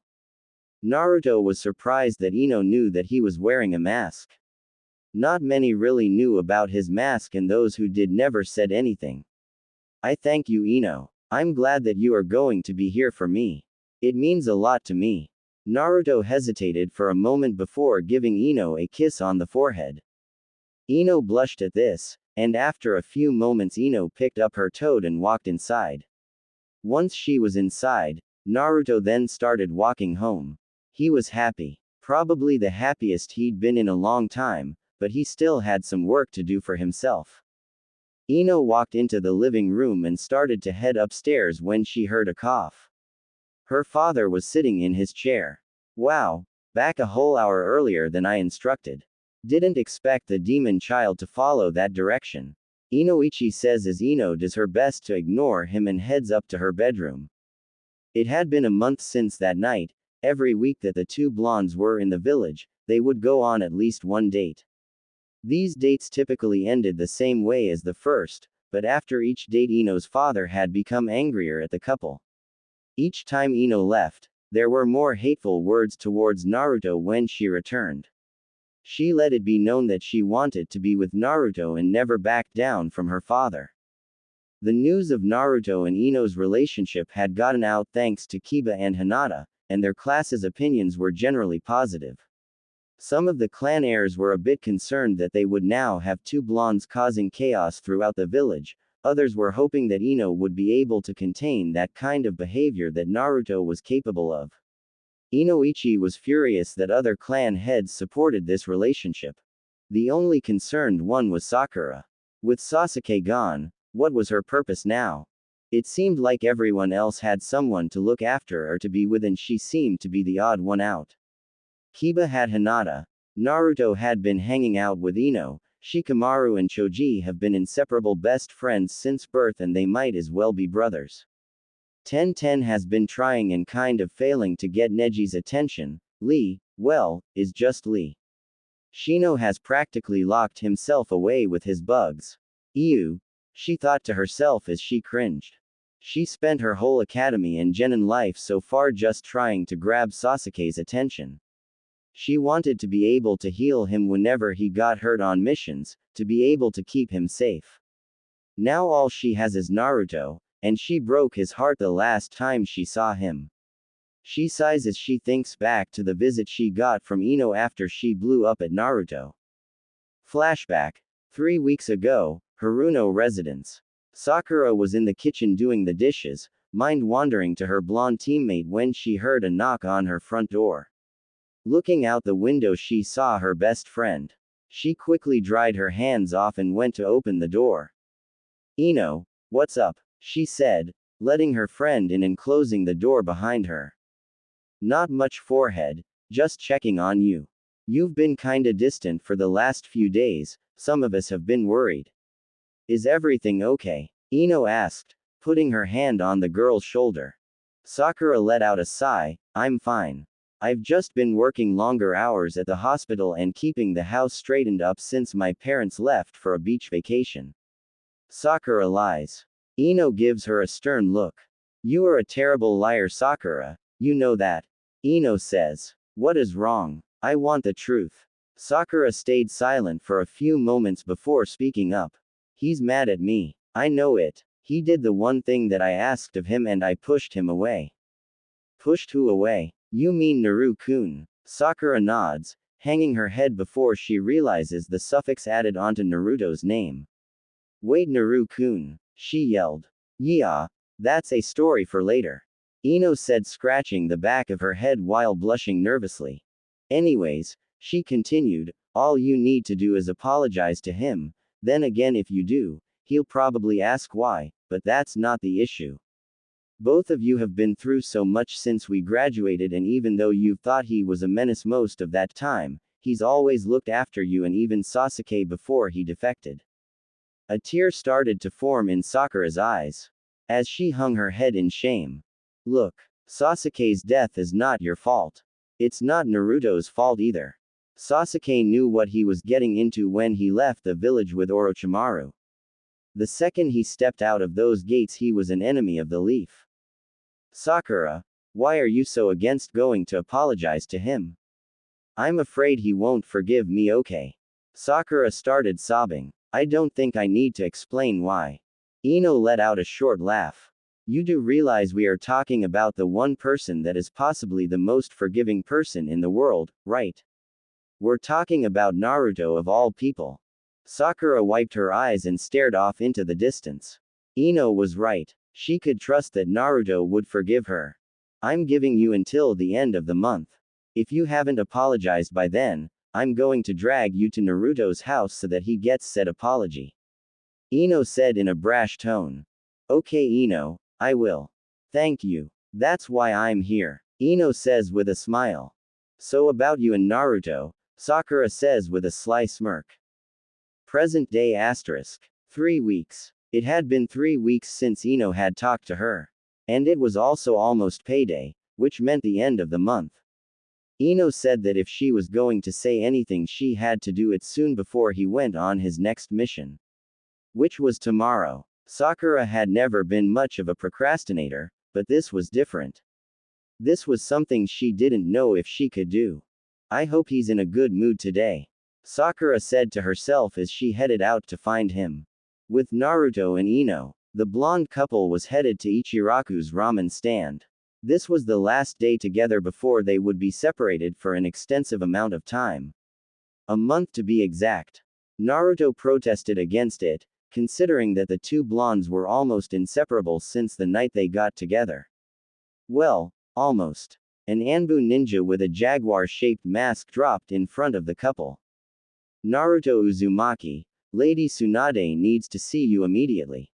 Naruto was surprised that Ino knew that he was wearing a mask. Not many really knew about his mask, and those who did never said anything. I thank you, Ino. I'm glad that you are going to be here for me. It means a lot to me. Naruto hesitated for a moment before giving Ino a kiss on the forehead. Ino blushed at this, and after a few moments Ino picked up her toad and walked inside. Once she was inside, Naruto then started walking home. He was happy. Probably the happiest he'd been in a long time, but he still had some work to do for himself. Ino walked into the living room and started to head upstairs when she heard a cough. Her father was sitting in his chair. Wow, back a whole hour earlier than I instructed. Didn't expect the demon child to follow that direction. Inoichi says as Ino does her best to ignore him and heads up to her bedroom. It had been a month since that night. Every week that the two blondes were in the village, they would go on at least one date. These dates typically ended the same way as the first, but after each date Ino's father had become angrier at the couple. Each time Ino left, there were more hateful words towards Naruto when she returned. She let it be known that she wanted to be with Naruto and never backed down from her father. The news of Naruto and Ino's relationship had gotten out thanks to Kiba and Hinata, and their classes' opinions were generally positive. Some of the clan heirs were a bit concerned that they would now have two blondes causing chaos throughout the village, others were hoping that Ino would be able to contain that kind of behavior that Naruto was capable of. Inoichi was furious that other clan heads supported this relationship. The only concerned one was Sakura. With Sasuke gone, what was her purpose now? It seemed like everyone else had someone to look after or to be with, and she seemed to be the odd one out. Kiba had Hinata. Naruto had been hanging out with Ino. Shikamaru and Choji have been inseparable best friends since birth, and they might as well be brothers. Ten has been trying and kind of failing to get Neji's attention. Lee, well, is just Lee. Shino has practically locked himself away with his bugs. Ew, she thought to herself as she cringed. She spent her whole academy and genin life so far just trying to grab Sasuke's attention. She wanted to be able to heal him whenever he got hurt on missions, to be able to keep him safe. Now all she has is Naruto, and she broke his heart the last time she saw him. She sighs as she thinks back to the visit she got from Ino after she blew up at Naruto. Flashback. 3 weeks ago, Haruno residence. Sakura was in the kitchen doing the dishes, mind wandering to her blonde teammate when she heard a knock on her front door. Looking out the window she saw her best friend. She quickly dried her hands off and went to open the door. Ino, what's up? She said, letting her friend in and closing the door behind her. Not much forehead, just checking on you. You've been kinda distant for the last few days, some of us have been worried. Is everything okay? Ino asked, putting her hand on the girl's shoulder. Sakura let out a sigh. I'm fine. I've just been working longer hours at the hospital and keeping the house straightened up since my parents left for a beach vacation. Sakura lies. Ino gives her a stern look. You are a terrible liar, Sakura. You know that. Ino says. What is wrong? I want the truth. Sakura stayed silent for a few moments before speaking up. He's mad at me. I know it. He did the one thing that I asked of him and I pushed him away. Pushed who away? You mean Naru-kun. Sakura nods, hanging her head before she realizes the suffix added onto Naruto's name. Wait, Naru-kun, she yelled. Yeah, that's a story for later. Ino said, scratching the back of her head while blushing nervously. Anyways, she continued, all you need to do is apologize to him, then again if you do, he'll probably ask why, but that's not the issue. Both of you have been through so much since we graduated, and even though you've thought he was a menace most of that time, he's always looked after you and even Sasuke before he defected. A tear started to form in Sakura's eyes, as she hung her head in shame. Look, Sasuke's death is not your fault. It's not Naruto's fault either. Sasuke knew what he was getting into when he left the village with Orochimaru. The second he stepped out of those gates, he was an enemy of the leaf. Sakura, why are you so against going to apologize to him? I'm afraid he won't forgive me, okay? Sakura started sobbing. I don't think I need to explain why. Ino let out a short laugh. You do realize we are talking about the one person that is possibly the most forgiving person in the world, right? We're talking about Naruto of all people. Sakura wiped her eyes and stared off into the distance. Ino was right. She could trust that Naruto would forgive her. I'm giving you until the end of the month. If you haven't apologized by then, I'm going to drag you to Naruto's house so that he gets said apology. Ino said in a brash tone. Okay, Ino, I will. Thank you. That's why I'm here. Ino says with a smile. So about you and Naruto, Sakura says with a sly smirk. Present day asterisk. 3 weeks. It had been 3 weeks since Ino had talked to her. And it was also almost payday, which meant the end of the month. Ino said that if she was going to say anything, she had to do it soon before he went on his next mission. Which was tomorrow. Sakura had never been much of a procrastinator, but this was different. This was something she didn't know if she could do. I hope he's in a good mood today. Sakura said to herself as she headed out to find him. With Naruto and Ino, the blonde couple was headed to Ichiraku's ramen stand. This was the last day together before they would be separated for an extensive amount of time. A month to be exact. Naruto protested against it, considering that the two blondes were almost inseparable since the night they got together. Well, almost. An Anbu ninja with a jaguar-shaped mask dropped in front of the couple. Naruto Uzumaki, Lady Tsunade needs to see you immediately.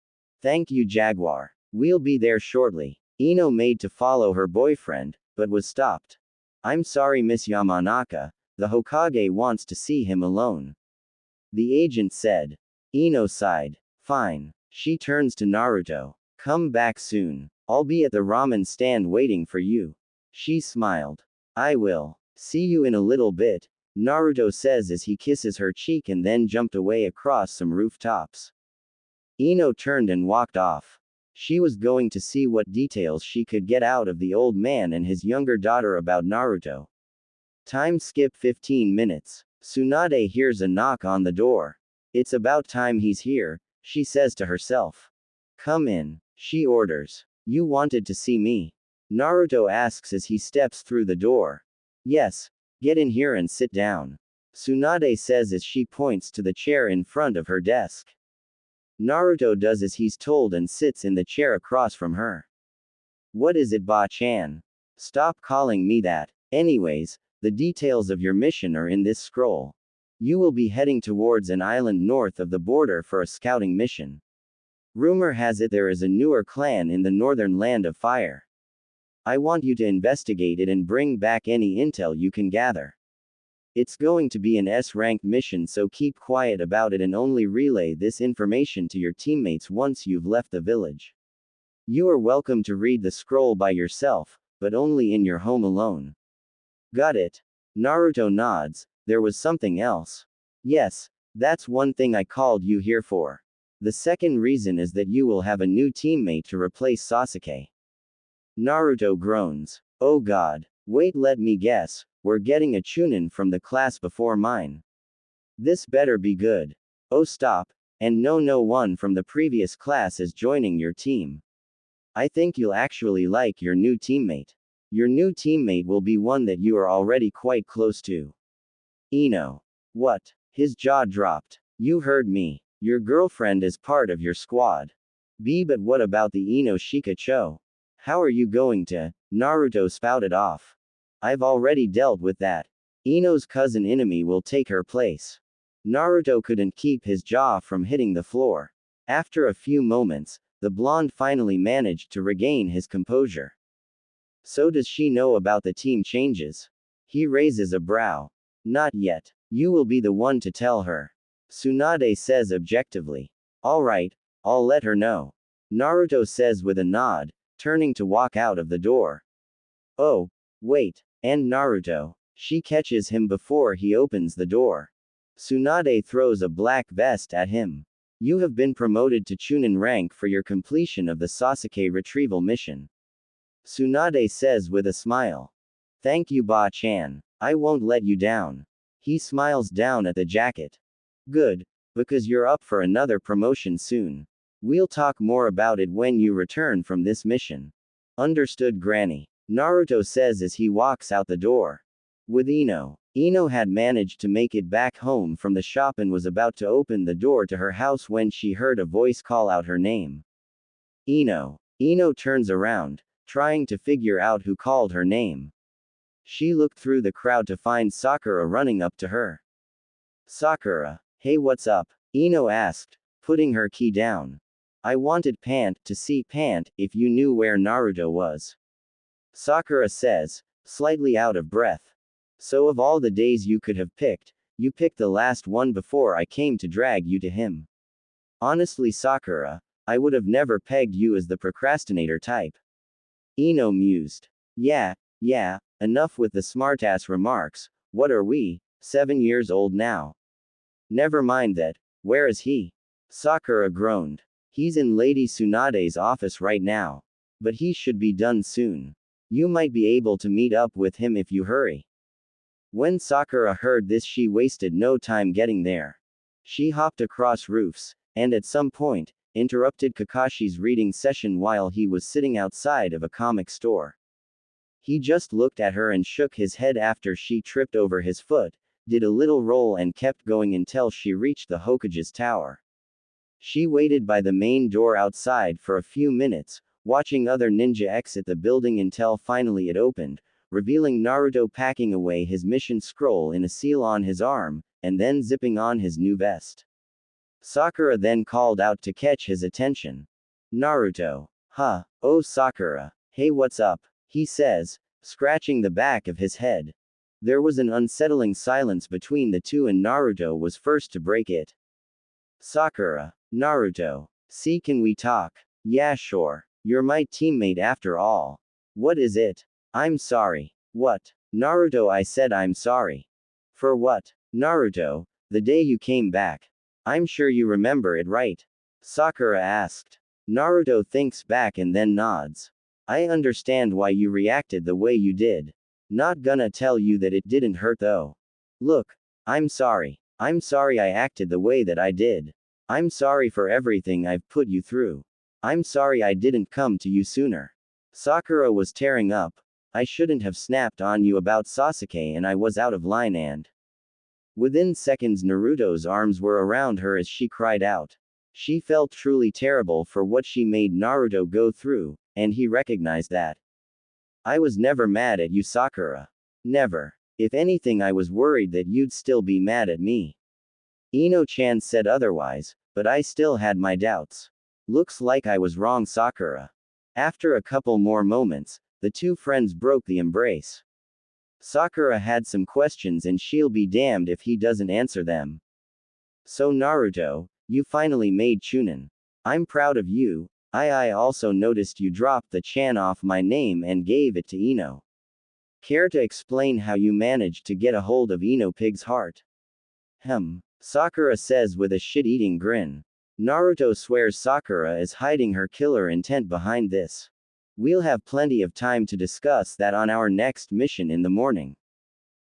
Thank you, Jaguar. We'll be there shortly. Ino made to follow her boyfriend, but was stopped. I'm sorry, Miss Yamanaka, the Hokage wants to see him alone. The agent said. Ino sighed. Fine. She turns to Naruto. Come back soon. I'll be at the ramen stand waiting for you. She smiled. I will. See you in a little bit, Naruto says as he kisses her cheek and then jumped away across some rooftops. Ino turned and walked off. She was going to see what details she could get out of the old man and his younger daughter about Naruto. Time skip 15 minutes. Tsunade hears a knock on the door. It's about time he's here, she says to herself. Come in, she orders. You wanted to see me? Naruto asks as he steps through the door. Yes. Get in here and sit down. Tsunade says as she points to the chair in front of her desk. Naruto does as he's told and sits in the chair across from her. What is it, Ba-chan? Stop calling me that. Anyways, the details of your mission are in this scroll. You will be heading towards an island north of the border for a scouting mission. Rumor has it there is a newer clan in the northern land of fire. I want you to investigate it and bring back any intel you can gather. It's going to be an S-ranked mission, so keep quiet about it and only relay this information to your teammates once you've left the village. You are welcome to read the scroll by yourself, but only in your home alone. Got it? Naruto nods. There was something else. Yes, that's one thing I called you here for. The second reason is that you will have a new teammate to replace Sasuke. Naruto groans. Oh god. Wait, let me guess. We're getting a chunin from the class before mine. This better be good. Oh stop. And no one from the previous class is joining your team. I think you'll actually like your new teammate. Your new teammate will be one that you are already quite close to. Ino. What? His jaw dropped. You heard me. Your girlfriend is part of your squad. But what about the Ino Shikacho? How are you going to? Naruto spouted off. I've already dealt with that. Ino's cousin Inami will take her place. Naruto couldn't keep his jaw from hitting the floor. After a few moments, the blonde finally managed to regain his composure. So does she know about the team changes? He raises a brow. Not yet. You will be the one to tell her. Tsunade says objectively. Alright, I'll let her know. Naruto says with a nod, turning to walk out of the door. Oh, wait, and Naruto. She catches him before he opens the door. Tsunade throws a black vest at him. You have been promoted to Chunin rank for your completion of the Sasuke retrieval mission. Tsunade says with a smile. Thank you, Ba-chan. I won't let you down. He smiles down at the jacket. Good, because you're up for another promotion soon. We'll talk more about it when you return from this mission. Understood, Granny. Naruto says as he walks out the door. With Ino. Ino had managed to make it back home from the shop and was about to open the door to her house when she heard a voice call out her name. Ino. Ino turns around, trying to figure out who called her name. She looked through the crowd to find Sakura running up to her. Sakura. Hey, what's up? Ino asked, putting her key down. I wanted to see Pant, if you knew where Naruto was. Sakura says, slightly out of breath. So of all the days you could have picked, you picked the last one before I came to drag you to him. Honestly, Sakura, I would have never pegged you as the procrastinator type. Ino mused. Yeah, enough with the smartass remarks. What are we, 7 years old now? Never mind that. Where is he? Sakura groaned. He's in Lady Tsunade's office right now. But he should be done soon. You might be able to meet up with him if you hurry. When Sakura heard this, she wasted no time getting there. She hopped across roofs, and at some point, interrupted Kakashi's reading session while he was sitting outside of a comic store. He just looked at her and shook his head after she tripped over his foot, did a little roll and kept going until she reached the Hokage's tower. She waited by the main door outside for a few minutes, watching other ninja exit the building until finally it opened, revealing Naruto packing away his mission scroll in a seal on his arm, and then zipping on his new vest. Sakura then called out to catch his attention. Naruto. Huh, oh Sakura. Hey, what's up? He says, scratching the back of his head. There was an unsettling silence between the two and Naruto was first to break it. Sakura. Naruto. See, can we talk? Yeah, sure. You're my teammate after all. What is it? I'm sorry. What? Naruto, I said I'm sorry. For what? Naruto, the day you came back. I'm sure you remember it, right? Sakura asked. Naruto thinks back and then nods. I understand why you reacted the way you did. Not gonna tell you that it didn't hurt though. Look, I'm sorry. I'm sorry I acted the way that I did. I'm sorry for everything I've put you through. I'm sorry I didn't come to you sooner. Sakura was tearing up. I shouldn't have snapped on you about Sasuke and I was out of line and. Within seconds Naruto's arms were around her as she cried out. She felt truly terrible for what she made Naruto go through, and he recognized that. I was never mad at you, Sakura. Never. If anything, I was worried that you'd still be mad at me. Ino-chan said otherwise, but I still had my doubts. Looks like I was wrong, Sakura. After a couple more moments, the two friends broke the embrace. Sakura had some questions and she'll be damned if he doesn't answer them. So Naruto, you finally made Chunin. I'm proud of you. I also noticed you dropped the Chan off my name and gave it to Ino. Care to explain how you managed to get a hold of Ino Pig's heart? Sakura says with a shit-eating grin. Naruto swears Sakura is hiding her killer intent behind this. We'll have plenty of time to discuss that on our next mission in the morning.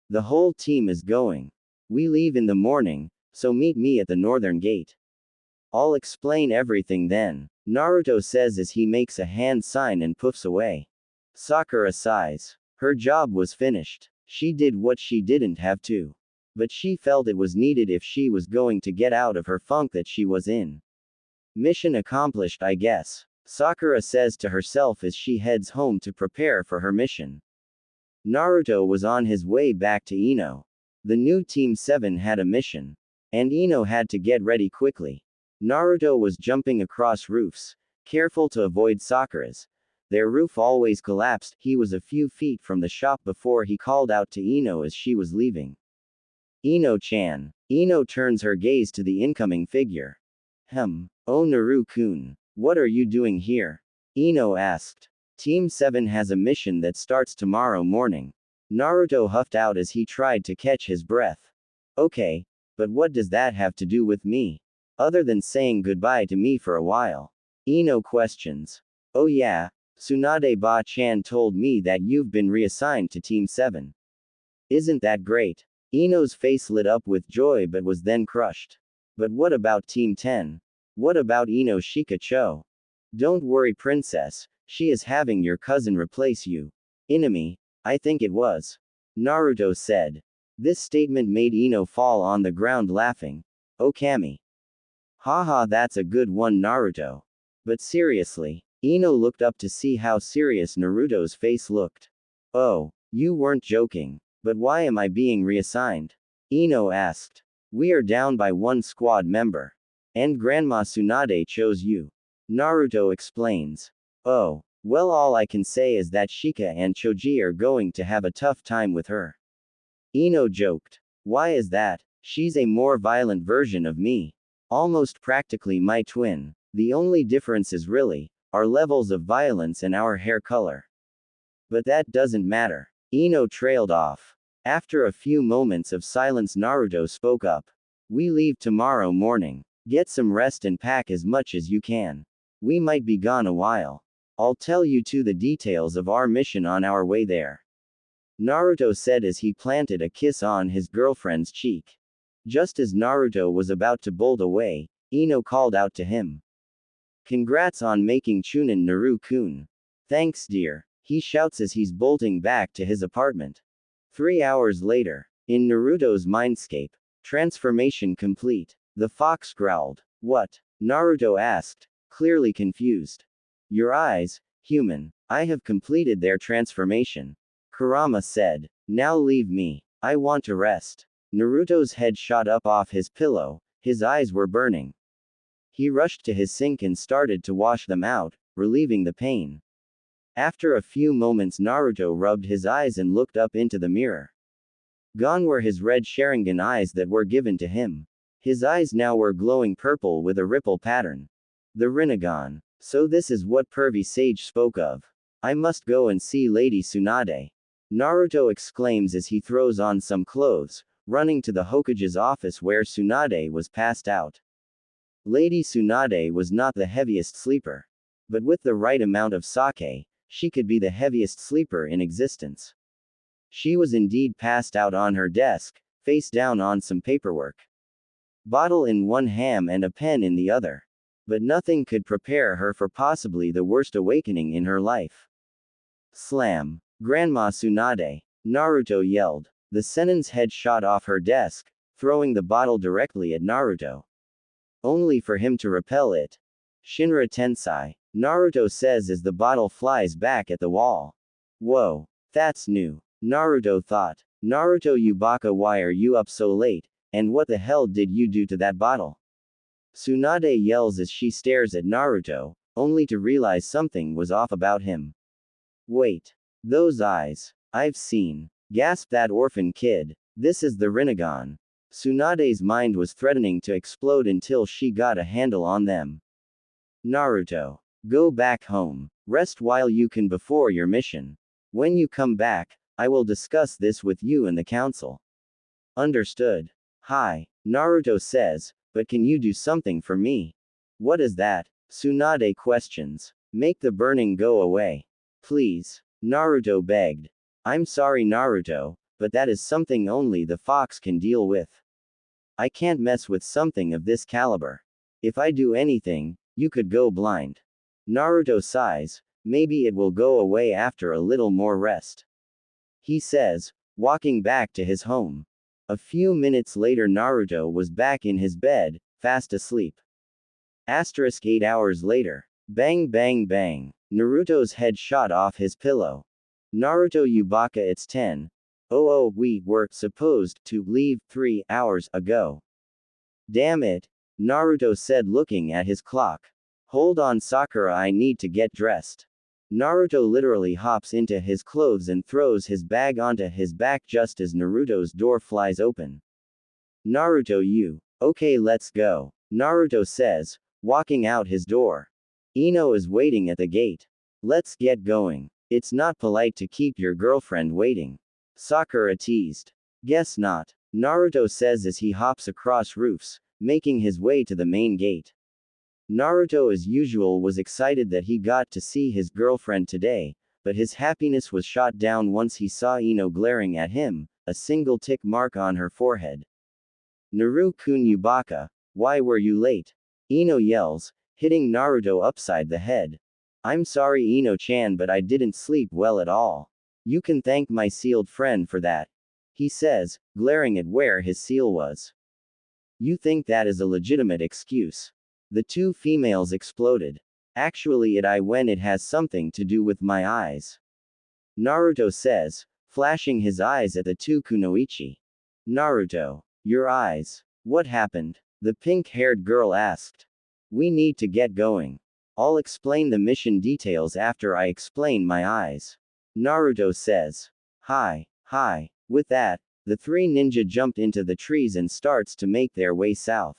The whole team is going. We leave in the morning, so meet me at the northern gate. I'll explain everything then, Naruto says as he makes a hand sign and puffs away. Sakura sighs. Her job was finished. She did what she didn't have to. But she felt it was needed if she was going to get out of her funk that she was in. Mission accomplished, I guess, Sakura says to herself as she heads home to prepare for her mission. Naruto was on his way back to Ino. The new Team 7 had a mission. And Ino had to get ready quickly. Naruto was jumping across roofs, careful to avoid Sakura's. Their roof always collapsed. He was a few feet from the shop before he called out to Ino as she was leaving. Ino-chan. Ino turns her gaze to the incoming figure. Oh Naru-kun. What are you doing here? Ino asked. Team 7 has a mission that starts tomorrow morning. Naruto huffed out as he tried to catch his breath. Okay, but what does that have to do with me? Other than saying goodbye to me for a while. Ino questions. Oh yeah, Tsunade Ba-chan told me that you've been reassigned to Team 7. Isn't that great? Ino's face lit up with joy but was then crushed. But what about Team 10? What about Ino Shikacho? Don't worry, princess, she is having your cousin replace you. Inami, I think it was. Naruto said. This statement made Ino fall on the ground laughing. Oh Kami. Haha, that's a good one, Naruto. But seriously, Ino looked up to see how serious Naruto's face looked. Oh, you weren't joking. But why am I being reassigned? Ino asked. We are down by one squad member. And Grandma Tsunade chose you. Naruto explains. Oh, well, all I can say is that Shika and Choji are going to have a tough time with her. Ino joked. Why is that? She's a more violent version of me. Almost practically my twin. The only difference is really our levels of violence and our hair color. But that doesn't matter. Ino trailed off. After a few moments of silence, Naruto spoke up. We leave tomorrow morning. Get some rest and pack as much as you can. We might be gone a while. I'll tell you the details of our mission on our way there. Naruto said as he planted a kiss on his girlfriend's cheek. Just as Naruto was about to bolt away, Ino called out to him. Congrats on making Chunin, Naru-kun. Thanks, dear, he shouts as he's bolting back to his apartment. 3 hours later, in Naruto's mindscape, transformation complete. The fox growled. What? Naruto asked, clearly confused. Your eyes, human. I have completed their transformation. Kurama said. Now leave me. I want to rest. Naruto's head shot up off his pillow, his eyes were burning. He rushed to his sink and started to wash them out, relieving the pain. After a few moments, Naruto rubbed his eyes and looked up into the mirror. Gone were his red Sharingan eyes that were given to him. His eyes now were glowing purple with a ripple pattern. The Rinnegan. So this is what pervy sage spoke of. I must go and see Lady Tsunade. Naruto exclaims as he throws on some clothes, running to the Hokage's office where Tsunade was passed out. Lady Tsunade was not the heaviest sleeper. But with the right amount of sake, she could be the heaviest sleeper in existence. She was indeed passed out on her desk, face down on some paperwork. Bottle in one hand and a pen in the other. But nothing could prepare her for possibly the worst awakening in her life. Slam. Grandma Tsunade. Naruto yelled. The Sennin's head shot off her desk, throwing the bottle directly at Naruto. Only for him to repel it. Shinra Tensei. Naruto says as the bottle flies back at the wall. Whoa. That's new. Naruto thought. Naruto Yubaka, why are you up so late, and what the hell did you do to that bottle? Tsunade yells as she stares at Naruto, only to realize something was off about him. Wait. Those eyes. I've seen. Gasped that orphan kid. This is the Rinnegan. Tsunade's mind was threatening to explode until she got a handle on them. Naruto. Go back home. Rest while you can before your mission. When you come back, I will discuss this with you and the council. Understood. Hi. Naruto says, but can you do something for me? What is that? Tsunade questions. Make the burning go away. Please. Naruto begged. I'm sorry, Naruto, but that is something only the fox can deal with. I can't mess with something of this caliber. If I do anything, you could go blind. Naruto sighs, maybe it will go away after a little more rest. He says, walking back to his home. A few minutes later, Naruto was back in his bed, fast asleep. 8 hours later. Bang bang bang. Naruto's head shot off his pillow. Naruto Yubaka, it's 10. Oh, we were supposed to leave 3 hours ago. Damn it. Naruto said, looking at his clock. Hold on, Sakura, I need to get dressed. Naruto literally hops into his clothes and throws his bag onto his back just as Naruto's door flies open. Naruto, you. Okay, let's go. Naruto says, walking out his door. Ino is waiting at the gate. Let's get going. It's not polite to keep your girlfriend waiting. Sakura teased. Guess not. Naruto says as he hops across roofs, making his way to the main gate. Naruto, as usual, was excited that he got to see his girlfriend today, but his happiness was shot down once he saw Ino glaring at him, a single tick mark on her forehead. Naru-kun Yubaka, why were you late? Ino yells, hitting Naruto upside the head. I'm sorry, Ino-chan, but I didn't sleep well at all. You can thank my sealed friend for that. He says, glaring at where his seal was. You think that is a legitimate excuse? The two females exploded. Actually, when it has something to do with my eyes. Naruto says, flashing his eyes at the two kunoichi. Naruto. Your eyes. What happened? The pink-haired girl asked. We need to get going. I'll explain the mission details after I explain my eyes. Naruto says. Hi. With that, the three ninja jumped into the trees and starts to make their way south.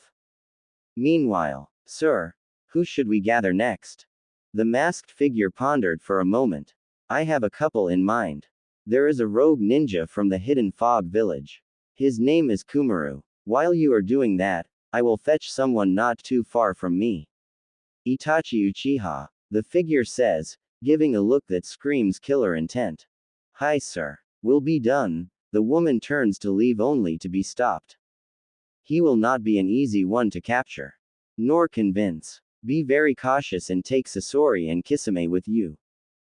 Meanwhile, sir, who should we gather next? The masked figure pondered for a moment. I have a couple in mind. There is a rogue ninja from the Hidden Fog village. His name is Kumaru. While you are doing that, I will fetch someone not too far from me. Itachi Uchiha, the figure says, giving a look that screams killer intent. Hi, sir. Will be done. The woman turns to leave only to be stopped. He will not be an easy one to capture. Nor convince. Be very cautious and take Sasori and Kisame with you.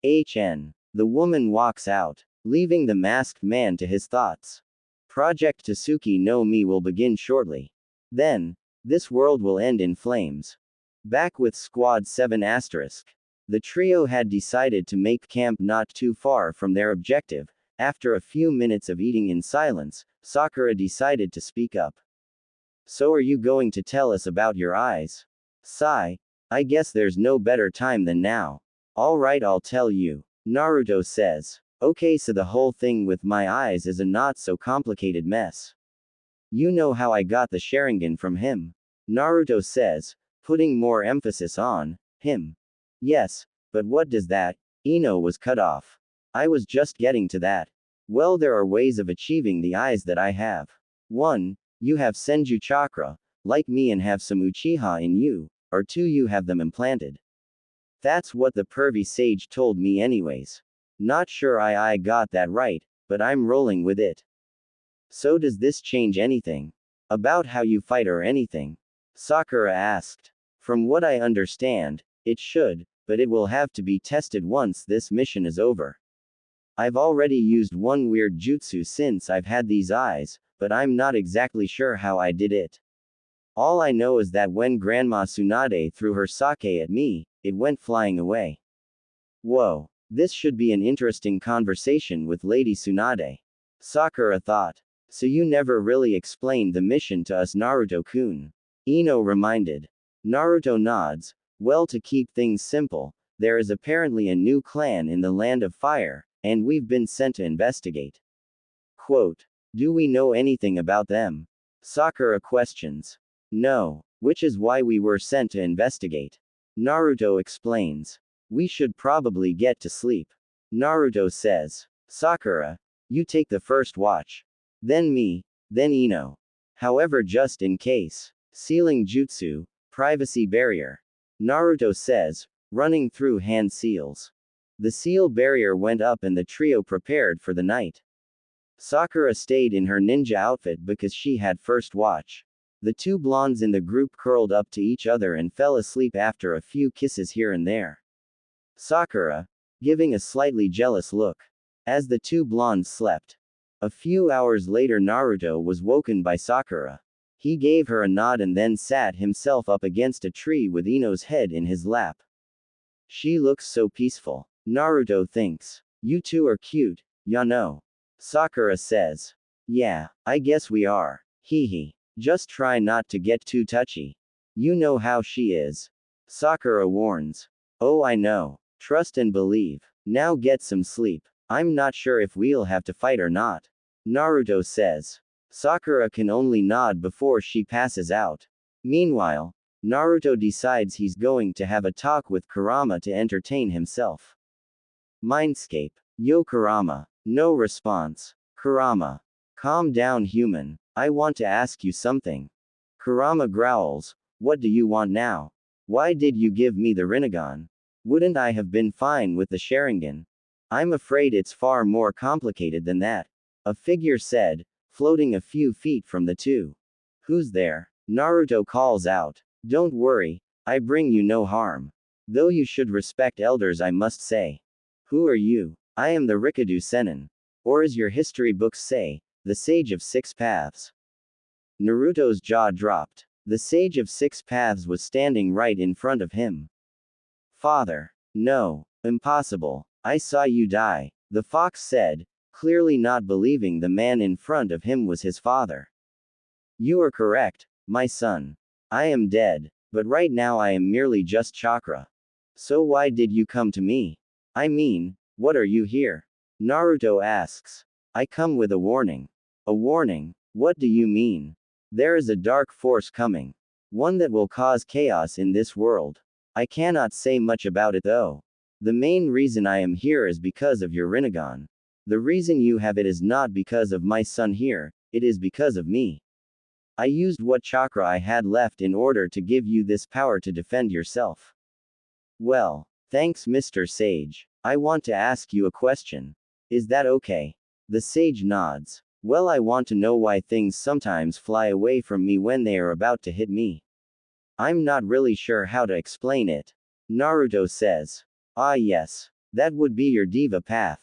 HN. The woman walks out, leaving the masked man to his thoughts. Project Tasuki no Mi will begin shortly. Then, this world will end in flames. Back with Squad 7 *. The trio had decided to make camp not too far from their objective. After a few minutes of eating in silence, Sakura decided to speak up. So are you going to tell us about your eyes? Sigh. I guess there's no better time than now. Alright, I'll tell you. Naruto says. Okay, so the whole thing with my eyes is a not so complicated mess. You know how I got the Sharingan from him? Naruto says, putting more emphasis on him. Yes, but what does that? Ino was cut off. I was just getting to that. Well, there are ways of achieving the eyes that I have. 1. You have Senju chakra, like me, and have some Uchiha in you, or 2. You have them implanted. That's what the pervy sage told me anyways. Not sure I got that right, but I'm rolling with it. So does this change anything? About how you fight or anything? Sakura asked. From what I understand, it should, but it will have to be tested once this mission is over. I've already used one weird jutsu since I've had these eyes, but I'm not exactly sure how I did it. All I know is that when Grandma Tsunade threw her sake at me, it went flying away. Whoa, this should be an interesting conversation with Lady Tsunade. Sakura thought. So you never really explained the mission to us, Naruto-kun. Ino reminded. Naruto nods. Well, to keep things simple, there is apparently a new clan in the Land of Fire, and we've been sent to investigate. Quote. Do we know anything about them? Sakura questions. No, which is why we were sent to investigate. Naruto explains. We should probably get to sleep. Naruto says. Sakura, you take the first watch. Then me, then Ino. However, just in case. Sealing jutsu, privacy barrier. Naruto says, running through hand seals. The seal barrier went up and the trio prepared for the night. Sakura stayed in her ninja outfit because she had first watch. The two blondes in the group curled up to each other and fell asleep after a few kisses here and there. Sakura, giving a slightly jealous look. As the two blondes slept. A few hours later, Naruto was woken by Sakura. He gave her a nod and then sat himself up against a tree with Ino's head in his lap. She looks so peaceful. Naruto thinks. You two are cute, ya know. Sakura says. Yeah, I guess we are. Hee hee. Just try not to get too touchy. You know how she is. Sakura warns. Oh, I know. Trust and believe. Now get some sleep. I'm not sure if we'll have to fight or not. Naruto says. Sakura can only nod before she passes out. Meanwhile, Naruto decides he's going to have a talk with Kurama to entertain himself. Mindscape. Yo Kurama. No response. Kurama. Calm down, human. I want to ask you something. Kurama growls. What do you want now? Why did you give me the Rinnegan? Wouldn't I have been fine with the Sharingan? I'm afraid it's far more complicated than that. A figure said, floating a few feet from the two. Who's there? Naruto calls out. Don't worry, I bring you no harm. Though you should respect elders, I must say. Who are you? I am the Rikadu Sennin. Or as your history books say, the Sage of Six Paths. Naruto's jaw dropped. The Sage of Six Paths was standing right in front of him. Father. No. Impossible. I saw you die, the fox said, clearly not believing the man in front of him was his father. You are correct, my son. I am dead, but right now I am merely just chakra. So why did you come to me? I mean, what are you here? Naruto asks. I come with a warning. A warning? What do you mean? There is a dark force coming. One that will cause chaos in this world. I cannot say much about it though. The main reason I am here is because of your Rinnegan. The reason you have it is not because of my son here, it is because of me. I used what chakra I had left in order to give you this power to defend yourself. Well, thanks, Mr. Sage. I want to ask you a question. Is that okay? The sage nods. Well, I want to know why things sometimes fly away from me when they are about to hit me. I'm not really sure how to explain it. Naruto says. Ah yes. That would be your diva path.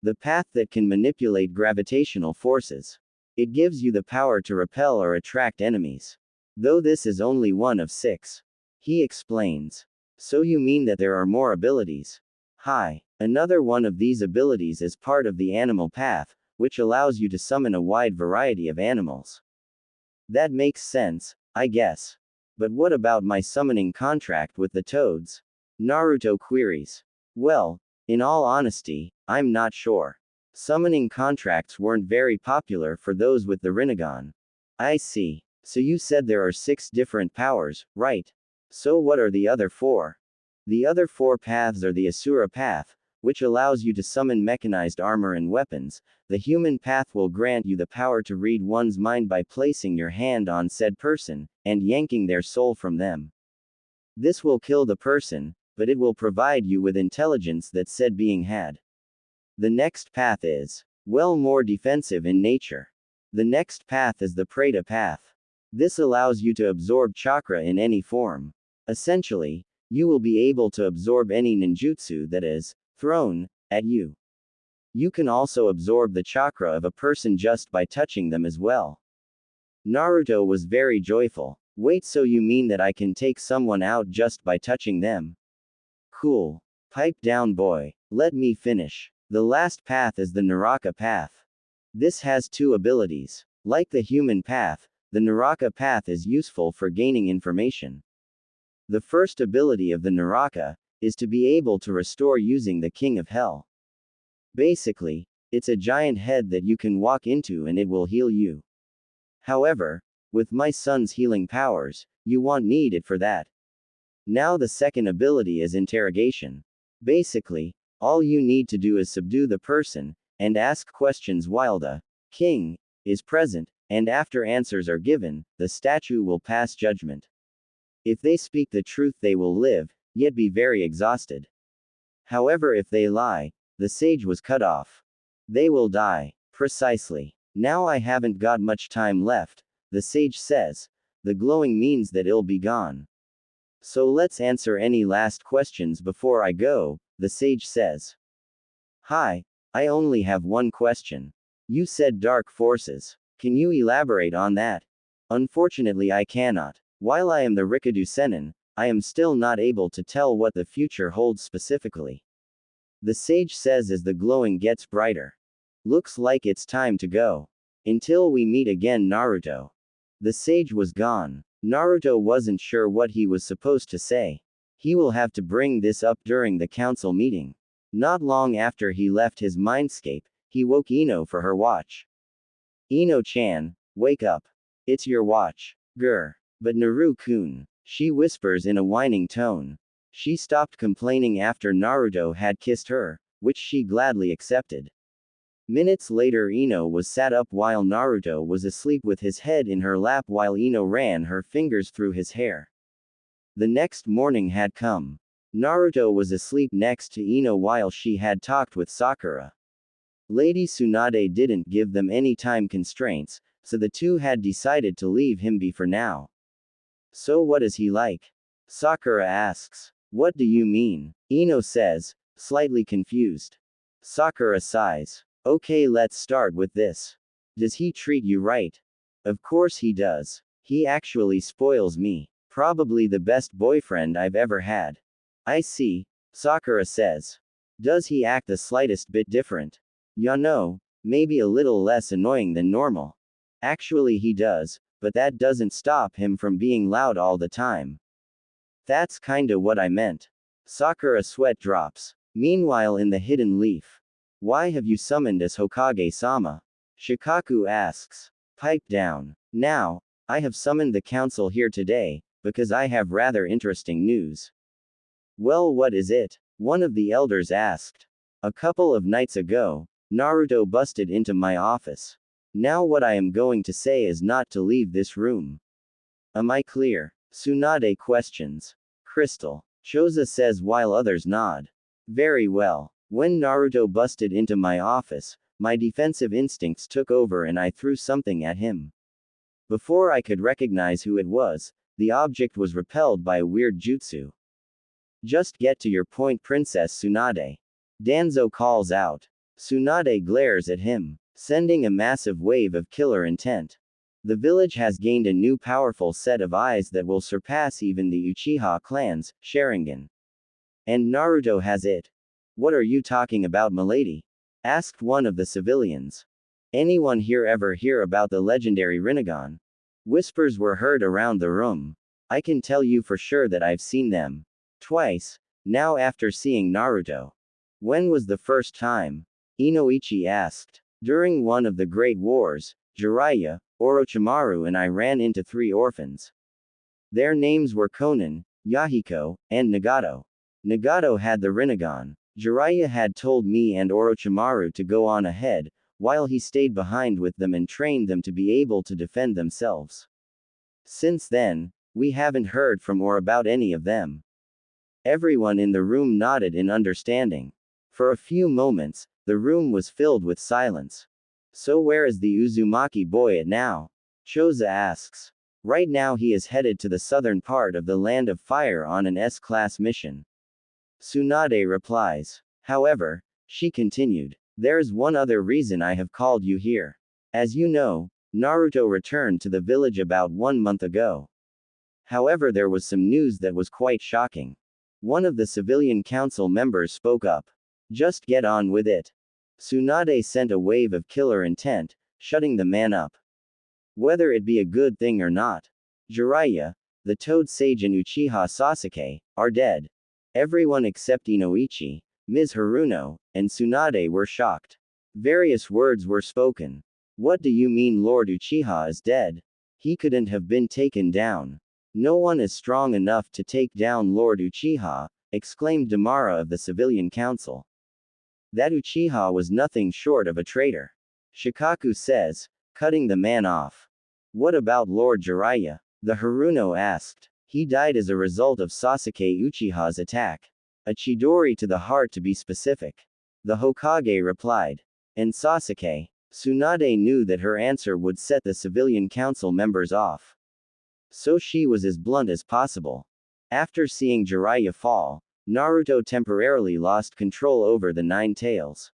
The path that can manipulate gravitational forces. It gives you the power to repel or attract enemies. Though this is only one of 6. He explains. So you mean that there are more abilities? Hi. Another one of these abilities is part of the animal path, which allows you to summon a wide variety of animals. That makes sense, I guess. But what about my summoning contract with the toads? Naruto queries. Well, in all honesty, I'm not sure. Summoning contracts weren't very popular for those with the Rinnegan. I see. So you said there are 6 different powers, right? So what are the other 4? The other 4 paths are the Asura path, which allows you to summon mechanized armor and weapons. The human path will grant you the power to read one's mind by placing your hand on said person, and yanking their soul from them. This will kill the person, but it will provide you with intelligence that said being had. The next path is, well, more defensive in nature. The next path is the Preta path. This allows you to absorb chakra in any form. Essentially, you will be able to absorb any ninjutsu that is thrown at you. You can also absorb the chakra of a person just by touching them as well. Naruto was very joyful. Wait, so you mean that I can take someone out just by touching them? Cool. Pipe down, boy. Let me finish. The last path is the Naraka path. This has 2 abilities. Like the human path, the Naraka path is useful for gaining information. The first ability of the Naraka is to be able to restore using the King of Hell. Basically, it's a giant head that you can walk into and it will heal you. However, with my son's healing powers, you won't need it for that. Now the second ability is interrogation. Basically, all you need to do is subdue the person, and ask questions while the king is present, and after answers are given, the statue will pass judgment. If they speak the truth they will live, yet be very exhausted. However, if they lie, the sage was cut off. They will die. Precisely. Now I haven't got much time left, the sage says. The glowing means that it'll be gone. So let's answer any last questions before I go, the sage says. Hi, I only have one question. You said dark forces. Can you elaborate on that? Unfortunately, I cannot. While I am the Rikadu Sennin, I am still not able to tell what the future holds specifically. The sage says as the glowing gets brighter. Looks like it's time to go. Until we meet again, Naruto. The sage was gone. Naruto wasn't sure what he was supposed to say. He will have to bring this up during the council meeting. Not long after he left his mindscape, he woke Ino for her watch. Ino-chan, wake up. It's your watch. Grr. But Naru-kun, she whispers in a whining tone. She stopped complaining after Naruto had kissed her, which she gladly accepted. Minutes later, Ino was sat up while Naruto was asleep with his head in her lap while Ino ran her fingers through his hair. The next morning had come. Naruto was asleep next to Ino while she had talked with Sakura. Lady Tsunade didn't give them any time constraints, so the two had decided to leave him be for now. So what is he like? Sakura asks. What do you mean? Ino says, slightly confused. Sakura sighs. Okay, let's start with this. Does he treat you right? Of course he does. He actually spoils me. Probably the best boyfriend I've ever had. I see, Sakura says. Does he act the slightest bit different? Ya know, maybe a little less annoying than normal. Actually he does, but that doesn't stop him from being loud all the time. That's kinda what I meant. Sakura sweat drops. Meanwhile in the hidden leaf. Why have you summoned us, Hokage-sama? Shikaku asks. Pipe down. Now, I have summoned the council here today, because I have rather interesting news. Well, what is it? One of the elders asked. A couple of nights ago, Naruto busted into my office. Now what I am going to say is not to leave this room. Am I clear? Tsunade questions. Crystal. Choza says while others nod. Very well. When Naruto busted into my office, my defensive instincts took over and I threw something at him. Before I could recognize who it was, the object was repelled by a weird jutsu. Just get to your point, Princess Tsunade. Danzo calls out. Tsunade glares at him, sending a massive wave of killer intent. The village has gained a new powerful set of eyes that will surpass even the Uchiha clan's Sharingan. And Naruto has it. What are you talking about, milady? Asked one of the civilians. Anyone here ever hear about the legendary Rinnegan? Whispers were heard around the room. I can tell you for sure that I've seen them. Twice, now after seeing Naruto. When was the first time? Inoichi asked. During one of the Great Wars, Jiraiya, Orochimaru and I ran into 3 orphans. Their names were Konan, Yahiko, and Nagato. Nagato had the Rinnegan. Jiraiya had told me and Orochimaru to go on ahead, while he stayed behind with them and trained them to be able to defend themselves. Since then, we haven't heard from or about any of them. Everyone in the room nodded in understanding. For a few moments, the room was filled with silence. So where is the Uzumaki boy at now? Choza asks. Right now he is headed to the southern part of the Land of Fire on an S-class mission. Tsunade replies. However, she continued, there's one other reason I have called you here. As you know, Naruto returned to the village about 1 month ago. However, there was some news that was quite shocking. One of the civilian council members spoke up. Just get on with it. Tsunade sent a wave of killer intent, shutting the man up. Whether it be a good thing or not. Jiraiya, the Toad Sage and Uchiha Sasuke, are dead. Everyone except Inoichi, Ms. Haruno, and Tsunade were shocked. Various words were spoken. What do you mean Lord Uchiha is dead? He couldn't have been taken down. No one is strong enough to take down Lord Uchiha, exclaimed Damara of the Civilian Council. That Uchiha was nothing short of a traitor. Shikaku says, cutting the man off. What about Lord Jiraiya? The Haruno asked. He died as a result of Sasuke Uchiha's attack. A Chidori to the heart to be specific. The Hokage replied. And Sasuke? Tsunade knew that her answer would set the Civilian Council members off. So she was as blunt as possible. After seeing Jiraiya fall, Naruto temporarily lost control over the Nine Tails.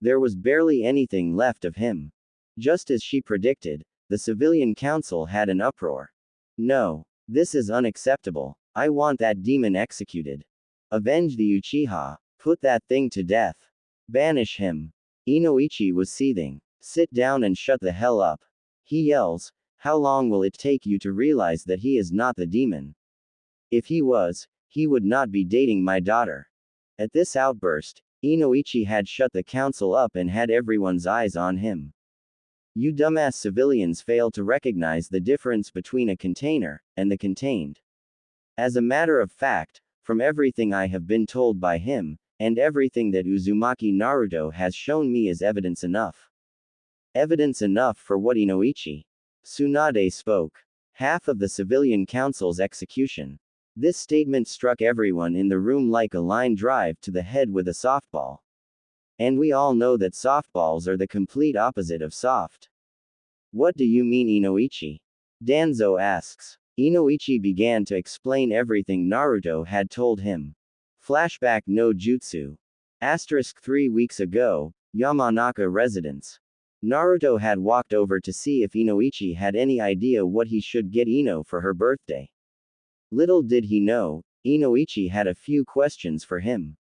There was barely anything left of him. Just as she predicted, the Civilian Council had an uproar. No. This is unacceptable. I want that demon executed. Avenge the Uchiha. Put that thing to death. Banish him. Inoichi was seething. Sit down and shut the hell up. He yells, how long will it take you to realize that he is not the demon? If he was, he would not be dating my daughter. At this outburst, Inoichi had shut the council up and had everyone's eyes on him. You dumbass civilians fail to recognize the difference between a container and the contained. As a matter of fact, from everything I have been told by him, and everything that Uzumaki Naruto has shown me is evidence enough. Evidence enough for what Inoichi? Tsunade spoke. Half of the Civilian Council's execution. This statement struck everyone in the room like a line drive to the head with a softball. And we all know that softballs are the complete opposite of soft. What do you mean Inoichi? Danzo asks. Inoichi began to explain everything Naruto had told him. Flashback no jutsu. Asterisk 3 weeks ago, Yamanaka residence. Naruto had walked over to see if Inoichi had any idea what he should get Ino for her birthday. Little did he know, Inoichi had a few questions for him.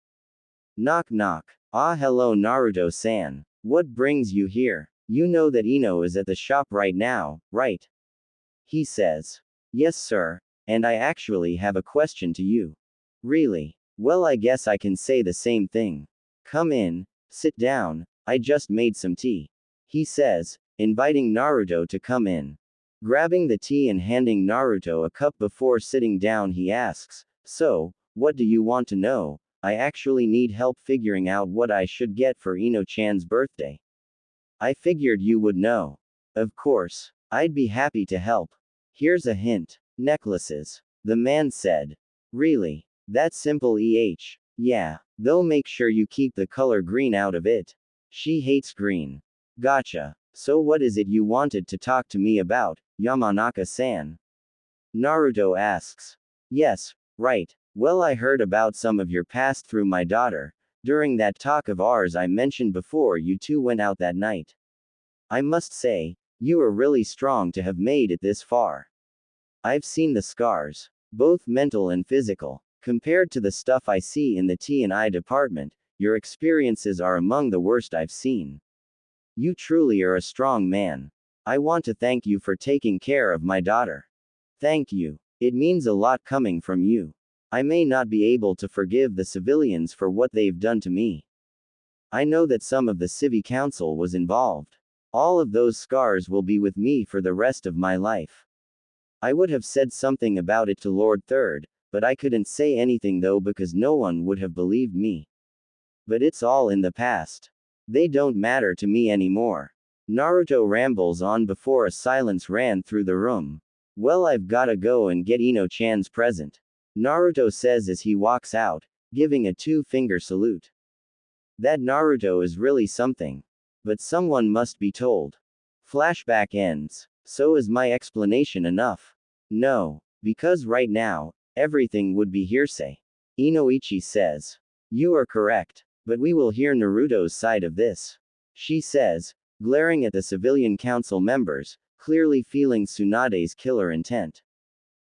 Knock knock. Ah hello Naruto-san. What brings you here? You know that Ino is at the shop right now, right? He says. Yes sir, and I actually have a question to you. Really? Well I guess I can say the same thing. Come in, sit down, I just made some tea. He says, inviting Naruto to come in. Grabbing the tea and handing Naruto a cup before sitting down he asks, so, what do you want to know? I actually need help figuring out what I should get for Ino-chan's birthday. I figured you would know. Of course. I'd be happy to help. Here's a hint. Necklaces. The man said. Really? That simple Yeah. Though make sure you keep the color green out of it. She hates green. Gotcha. So what is it you wanted to talk to me about, Yamanaka-san? Naruto asks. Yes, right. Well I heard about some of your past through my daughter. During that talk of ours I mentioned before you two went out that night. I must say, you are really strong to have made it this far. I've seen the scars. Both mental and physical. Compared to the stuff I see in the T&I department, your experiences are among the worst I've seen. You truly are a strong man. I want to thank you for taking care of my daughter. Thank you. It means a lot coming from you. I may not be able to forgive the civilians for what they've done to me. I know that some of the Civi Council was involved. All of those scars will be with me for the rest of my life. I would have said something about it to Lord Third, but I couldn't say anything though because no one would have believed me. But it's all in the past. They don't matter to me anymore. Naruto rambles on before a silence ran through the room. Well I've gotta go and get Ino-chan's present. Naruto says as he walks out, giving a two-finger salute. That Naruto is really something. But someone must be told. Flashback ends. So is my explanation enough? No. Because right now, everything would be hearsay. Inoichi says. You are correct. But we will hear Naruto's side of this. She says, glaring at the Civilian Council members, clearly feeling Tsunade's killer intent.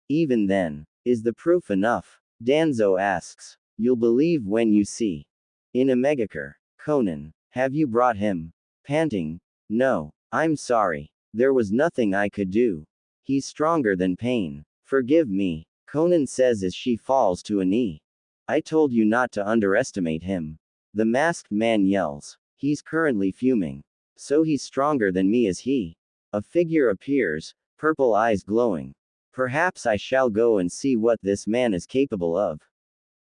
Even then, is the proof enough? Danzo asks. You'll believe when you see. In Omegakure. Conan. Have you brought him? Panting. No. I'm sorry. There was nothing I could do. He's stronger than pain. Forgive me, Conan says as she falls to a knee. I told you not to underestimate him. The masked man yells. He's currently fuming. So he's stronger than me, is he? A figure appears, purple eyes glowing. Perhaps I shall go and see what this man is capable of.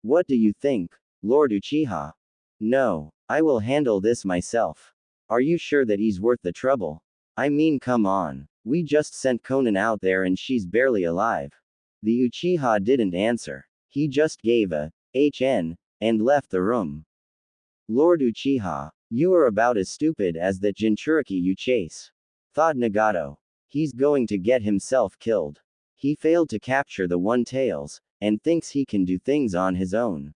What do you think, Lord Uchiha? No, I will handle this myself. Are you sure that he's worth the trouble? I mean, come on. We just sent Conan out there and she's barely alive. The Uchiha didn't answer. He just gave a HN and left the room. Lord Uchiha, you are about as stupid as that Jinchuriki you chase, thought Nagato. He's going to get himself killed. He failed to capture the One-Tails, and thinks he can do things on his own.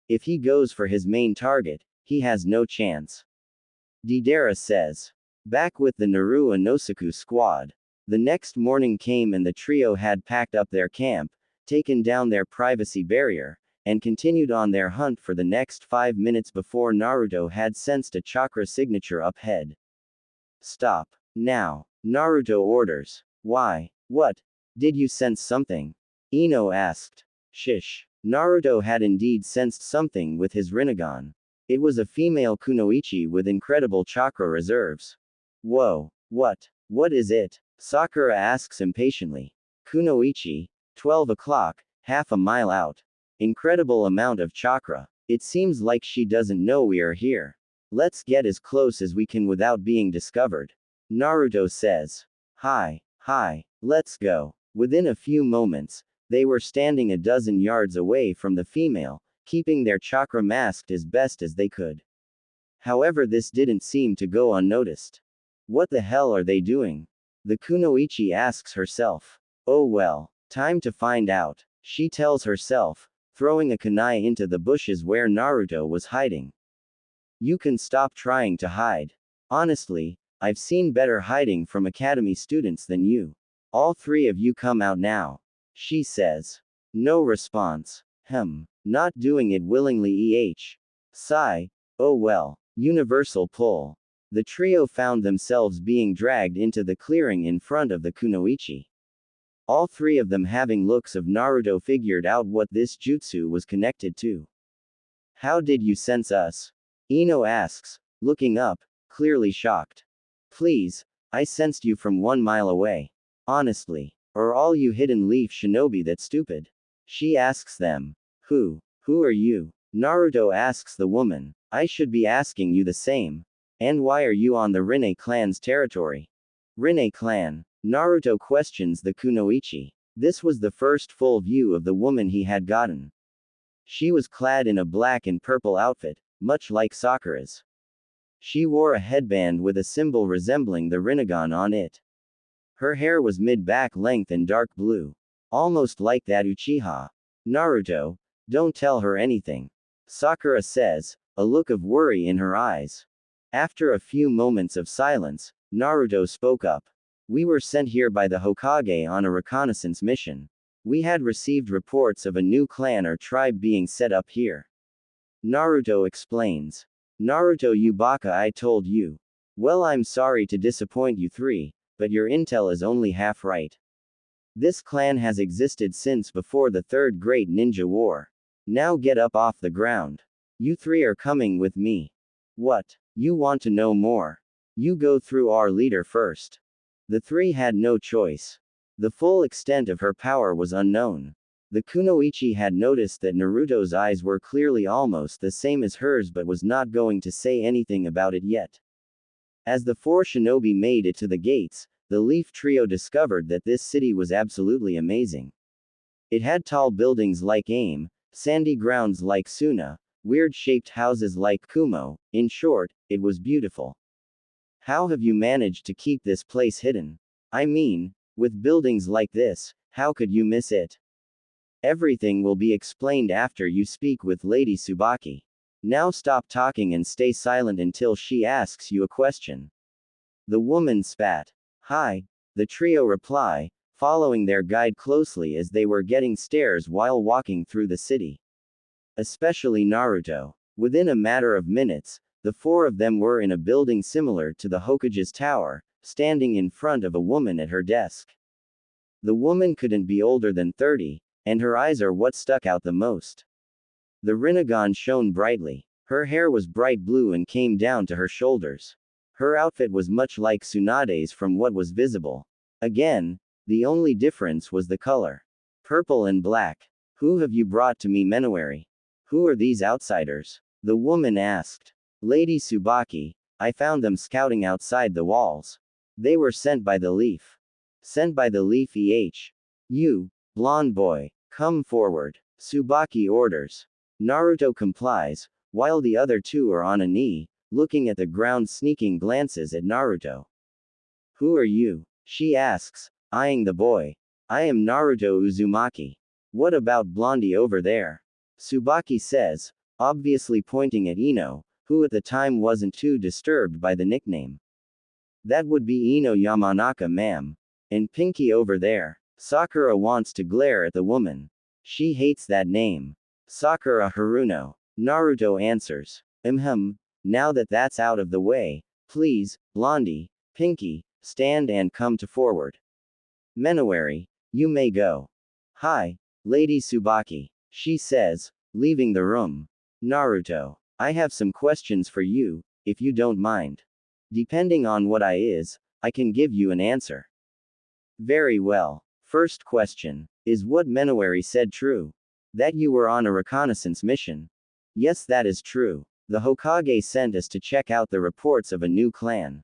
If he goes for his main target, he has no chance. Deidara says. Back with the Naru Inosuke squad. The next morning came and the trio had packed up their camp, taken down their privacy barrier, and continued on their hunt for the next 5 minutes before Naruto had sensed a chakra signature up ahead. Stop. Now. Naruto orders. Why? What? Did you sense something? Ino asked. Shish. Naruto had indeed sensed something with his Rinnegan. It was a female kunoichi with incredible chakra reserves. Whoa. What? What is it? Sakura asks impatiently. Kunoichi. 12 o'clock, half a mile out. Incredible amount of chakra. It seems like she doesn't know we are here. Let's get as close as we can without being discovered. Naruto says. Hi, let's go. Within a few moments, they were standing a dozen yards away from the female, keeping their chakra masked as best as they could. However, this didn't seem to go unnoticed. What the hell are they doing? The kunoichi asks herself. Oh well, time to find out, she tells herself, throwing a kunai into the bushes where Naruto was hiding. You can stop trying to hide. Honestly, I've seen better hiding from academy students than you. All three of you come out now. She says. No response. Not doing it willingly. Sigh. Oh well. Universal pull. The trio found themselves being dragged into the clearing in front of the kunoichi. All three of them having looks of Naruto figured out what this jutsu was connected to. How did you sense us? Ino asks, looking up, clearly shocked. Please, I sensed you from 1 mile away. Honestly. Are all you hidden leaf shinobi that stupid? She asks them. Who are you? Naruto asks the woman. I should be asking you the same. And why are you on the Rinne clan's territory? Rinne clan. Naruto questions the kunoichi. This was the first full view of the woman he had gotten. She was clad in a black and purple outfit, much like Sakura's. She wore a headband with a symbol resembling the Rinnegan on it. Her hair was mid-back length and dark blue. Almost like that Uchiha. Naruto, don't tell her anything. Sakura says, a look of worry in her eyes. After a few moments of silence, Naruto spoke up. We were sent here by the Hokage on a reconnaissance mission. We had received reports of a new clan or tribe being set up here. Naruto explains. Naruto, you baka, I told you. Well, I'm sorry to disappoint you three, but your intel is only half right. This clan has existed since before the Third Great Ninja War. Now get up off the ground. You three are coming with me. What? You want to know more? You go through our leader first. The three had no choice. The full extent of her power was unknown. The kunoichi had noticed that Naruto's eyes were clearly almost the same as hers but was not going to say anything about it yet. As the four shinobi made it to the gates, the Leaf Trio discovered that this city was absolutely amazing. It had tall buildings like Aim, sandy grounds like Suna, weird-shaped houses like Kumo. In short, it was beautiful. How have you managed to keep this place hidden? I mean, with buildings like this, how could you miss it? Everything will be explained after you speak with Lady Tsubaki. Now stop talking and stay silent until she asks you a question. The woman spat. Hi. The trio reply, following their guide closely as they were getting stares while walking through the city. Especially Naruto. Within a matter of minutes, the four of them were in a building similar to the Hokage's tower, standing in front of a woman at her desk. The woman couldn't be older than 30, and her eyes are what stuck out the most. The Rinnegan shone brightly. Her hair was bright blue and came down to her shoulders. Her outfit was much like Tsunade's from what was visible. Again, the only difference was the color. Purple and black. Who have you brought to me, Menowari? Who are these outsiders? The woman asked. Lady Tsubaki, I found them scouting outside the walls. They were sent by the leaf. Sent by the leaf You, blonde boy, come forward. Tsubaki orders. Naruto complies, while the other two are on a knee, looking at the ground, sneaking glances at Naruto. Who are you? She asks, eyeing the boy. I am Naruto Uzumaki. What about Blondie over there? Tsubaki says, obviously pointing at Ino, who at the time wasn't too disturbed by the nickname. That would be Ino Yamanaka, ma'am. And Pinky over there. Sakura wants to glare at the woman. She hates that name. Sakura Haruno. Naruto answers. Now that that's out of the way, please, Blondie, Pinky, stand and come to forward. Menowari, you may go. Hi, Lady Tsubaki, she says, leaving the room. Naruto, I have some questions for you, if you don't mind. Depending on what I can give you an answer. Very well. First question. Is what Menowari said true? That you were on a reconnaissance mission? Yes, that is true. The Hokage sent us to check out the reports of a new clan.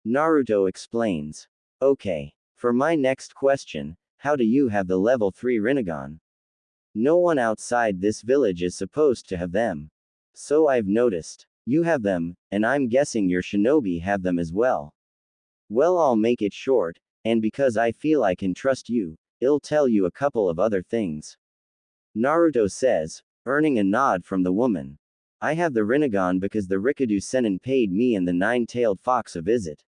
Naruto explains. Okay. For my next question, how do you have the level 3 Rinnegan? No one outside this village is supposed to have them. So I've noticed. You have them, and I'm guessing your shinobi have them as well. Well, I'll make it short, and because I feel I can trust you, I'll tell you a couple of other things. Naruto says, earning a nod from the woman. I have the Rinnegan because the Rikudo Sennin paid me and the nine-tailed fox a visit.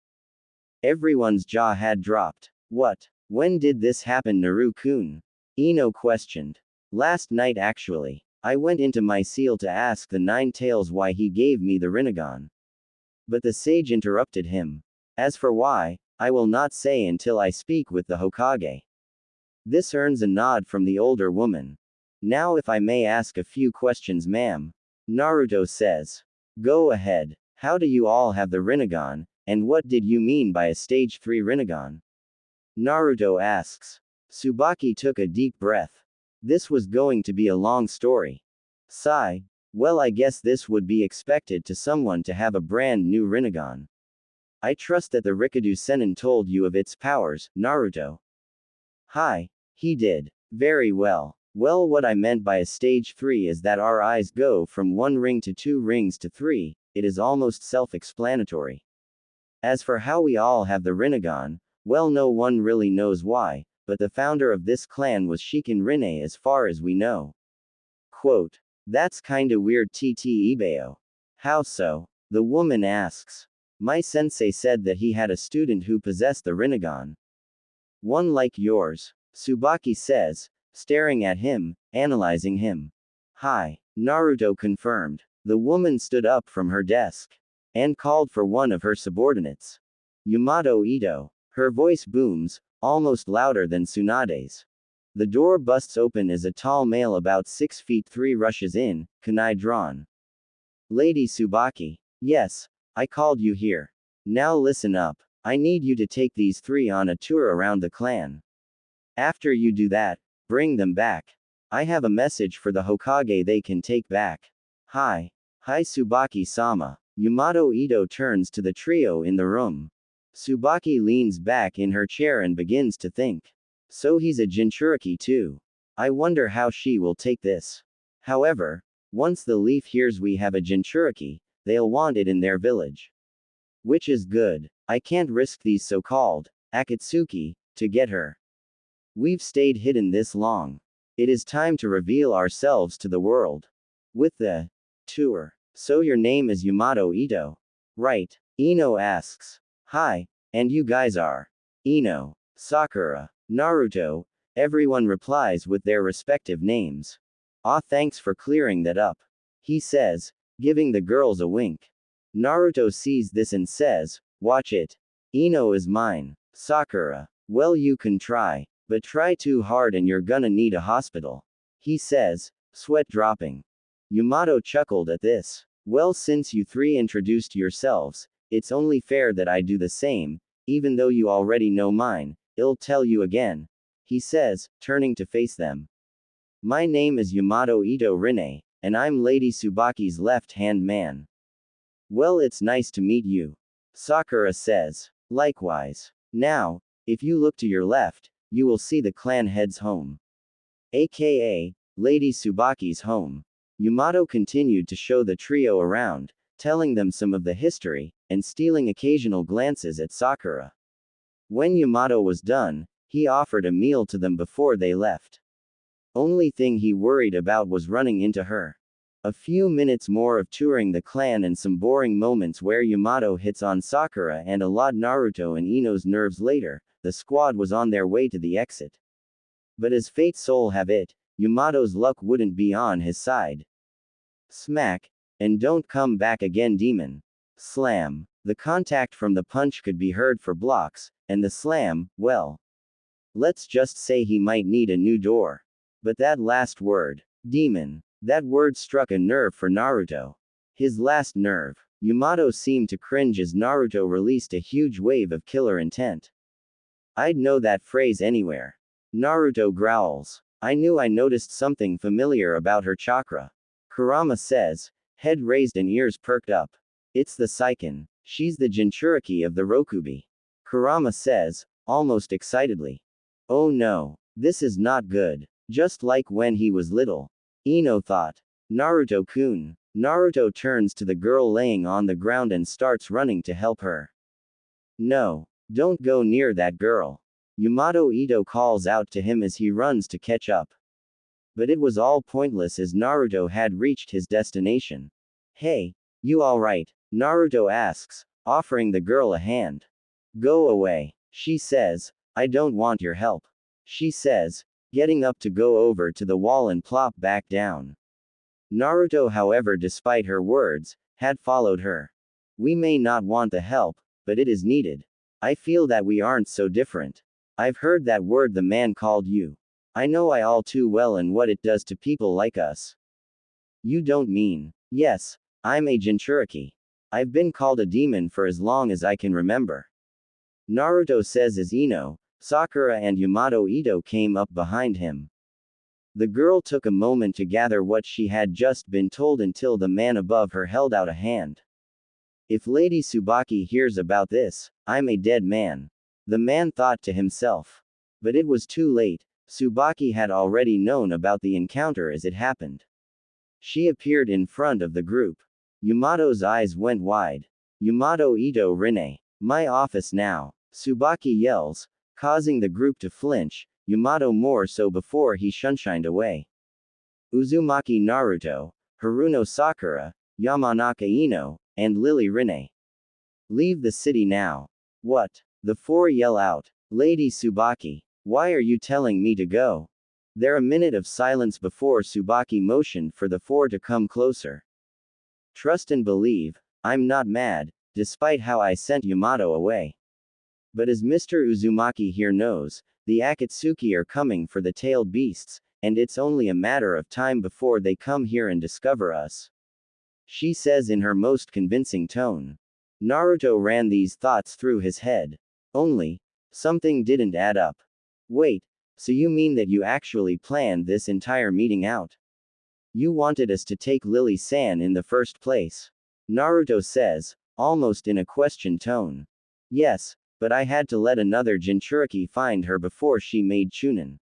Everyone's jaw had dropped. What? When did this happen, Naru-kun? Ino questioned. Last night actually. I went into my seal to ask the Nine Tails why he gave me the Rinnegan. But the sage interrupted him. As for why, I will not say until I speak with the Hokage. This earns a nod from the older woman. Now if I may ask a few questions, ma'am. Naruto says. Go ahead. How do you all have the Rinnegan, and what did you mean by a stage 3 Rinnegan? Naruto asks. Tsubaki took a deep breath. This was going to be a long story. Sigh. Well, I guess this would be expected to someone to have a brand new Rinnegan. I trust that the Rikudo Sennin told you of its powers, Naruto. Hi. He did. Very well. Well, what I meant by a stage 3 is that our eyes go from 1 ring to 2 rings to 3, it is almost self-explanatory. As for how we all have the Rinnegan, well, no one really knows why, but the founder of this clan was Shiken Rinne as far as we know. Quote. That's kinda weird, TT Ibeo. How so? The woman asks. My sensei said that he had a student who possessed the Rinnegan. One like yours. Tsubaki says, staring at him, analyzing him. Hi. Naruto confirmed. The woman stood up from her desk. And called for one of her subordinates. Yamato Ito. Her voice booms, almost louder than Tsunade's. The door busts open as a tall male about 6 feet 3 rushes in, kunai drawn. Lady Tsubaki. Yes, I called you here. Now listen up. I need you to take these 3 on a tour around the clan. After you do that, bring them back. I have a message for the Hokage they can take back. Hi. Hi Tsubaki-sama. Yamato Ito turns to the trio in the room. Tsubaki leans back in her chair and begins to think. So he's a Jinchuriki too. I wonder how she will take this. However, once the leaf hears we have a Jinchuriki, they'll want it in their village. Which is good. I can't risk these so-called Akatsuki to get her. We've stayed hidden this long. It is time to reveal ourselves to the world. With the tour. So your name is Yamato Ito? Right. Ino asks. Hi. And you guys are? Ino. Sakura. Naruto. Everyone replies with their respective names. Ah, thanks for clearing that up. He says, giving the girls a wink. Naruto sees this and says, watch it. Ino is mine. Sakura. Well, you can try. But try too hard and you're gonna need a hospital. He says, sweat dropping. Yamato chuckled at this. Well, since you three introduced yourselves, it's only fair that I do the same, even though you already know mine. I'll tell you again. He says, turning to face them. My name is Yamato Ito Rine, and I'm Lady Tsubaki's left-hand man. Well, it's nice to meet you. Sakura says. Likewise. Now, if you look to your left, you will see the clan head's home. AKA, Lady Tsubaki's home. Yamato continued to show the trio around, telling them some of the history, and stealing occasional glances at Sakura. When Yamato was done, he offered a meal to them before they left. Only thing he worried about was running into her. A few minutes more of touring the clan and some boring moments where Yamato hits on Sakura and a lot Naruto and Ino's nerves later, the squad was on their way to the exit. But as fate's soul have it, Yamato's luck wouldn't be on his side. Smack. And don't come back again, demon. Slam. The contact from the punch could be heard for blocks, and the slam, well. Let's just say he might need a new door. But that last word, demon, that word struck a nerve for Naruto. His last nerve. Yamato seemed to cringe as Naruto released a huge wave of killer intent. I'd know that phrase anywhere. Naruto growls. I knew I noticed something familiar about her chakra. Kurama says, head raised and ears perked up. It's the Seiken. She's the Jinchuriki of the Rokubi. Kurama says, almost excitedly. Oh no. This is not good. Just like when he was little. Ino thought. Naruto-kun. Naruto turns to the girl laying on the ground and starts running to help her. No. Don't go near that girl. Yamato Ito calls out to him as he runs to catch up. But it was all pointless as Naruto had reached his destination. Hey, you alright? Naruto asks, offering the girl a hand. Go away. She says, I don't want your help. She says, getting up to go over to the wall and plop back down. Naruto, however, despite her words, had followed her. We may not want the help, but it is needed. I feel that we aren't so different. I've heard that word the man called you. I know I all too well and what it does to people like us. You don't mean. Yes, I'm a Jinchuriki. I've been called a demon for as long as I can remember. Naruto says as Ino, Sakura and Yamato Ito came up behind him. The girl took a moment to gather what she had just been told until the man above her held out a hand. If Lady Tsubaki hears about this, I'm a dead man. The man thought to himself. But it was too late. Tsubaki had already known about the encounter as it happened. She appeared in front of the group. Yamato's eyes went wide. Yamato Ito Rine. My office now. Tsubaki yells, causing the group to flinch, Yamato more so before he shunshined away. Uzumaki Naruto, Haruno Sakura, Yamanaka Ino, and Lily Rine. Leave the city now. What? The four yell out. Lady Tsubaki. Why are you telling me to go? There a minute of silence before Tsubaki motioned for the four to come closer. Trust and believe, I'm not mad, despite how I sent Yamato away. But as Mr. Uzumaki here knows, the Akatsuki are coming for the tailed beasts, and it's only a matter of time before they come here and discover us. She says in her most convincing tone. Naruto ran these thoughts through his head. Only, something didn't add up. Wait, so you mean that you actually planned this entire meeting out? You wanted us to take Lily-san in the first place? Naruto says, almost in a question tone. Yes, but I had to let another Jinchuriki find her before she made Chunin.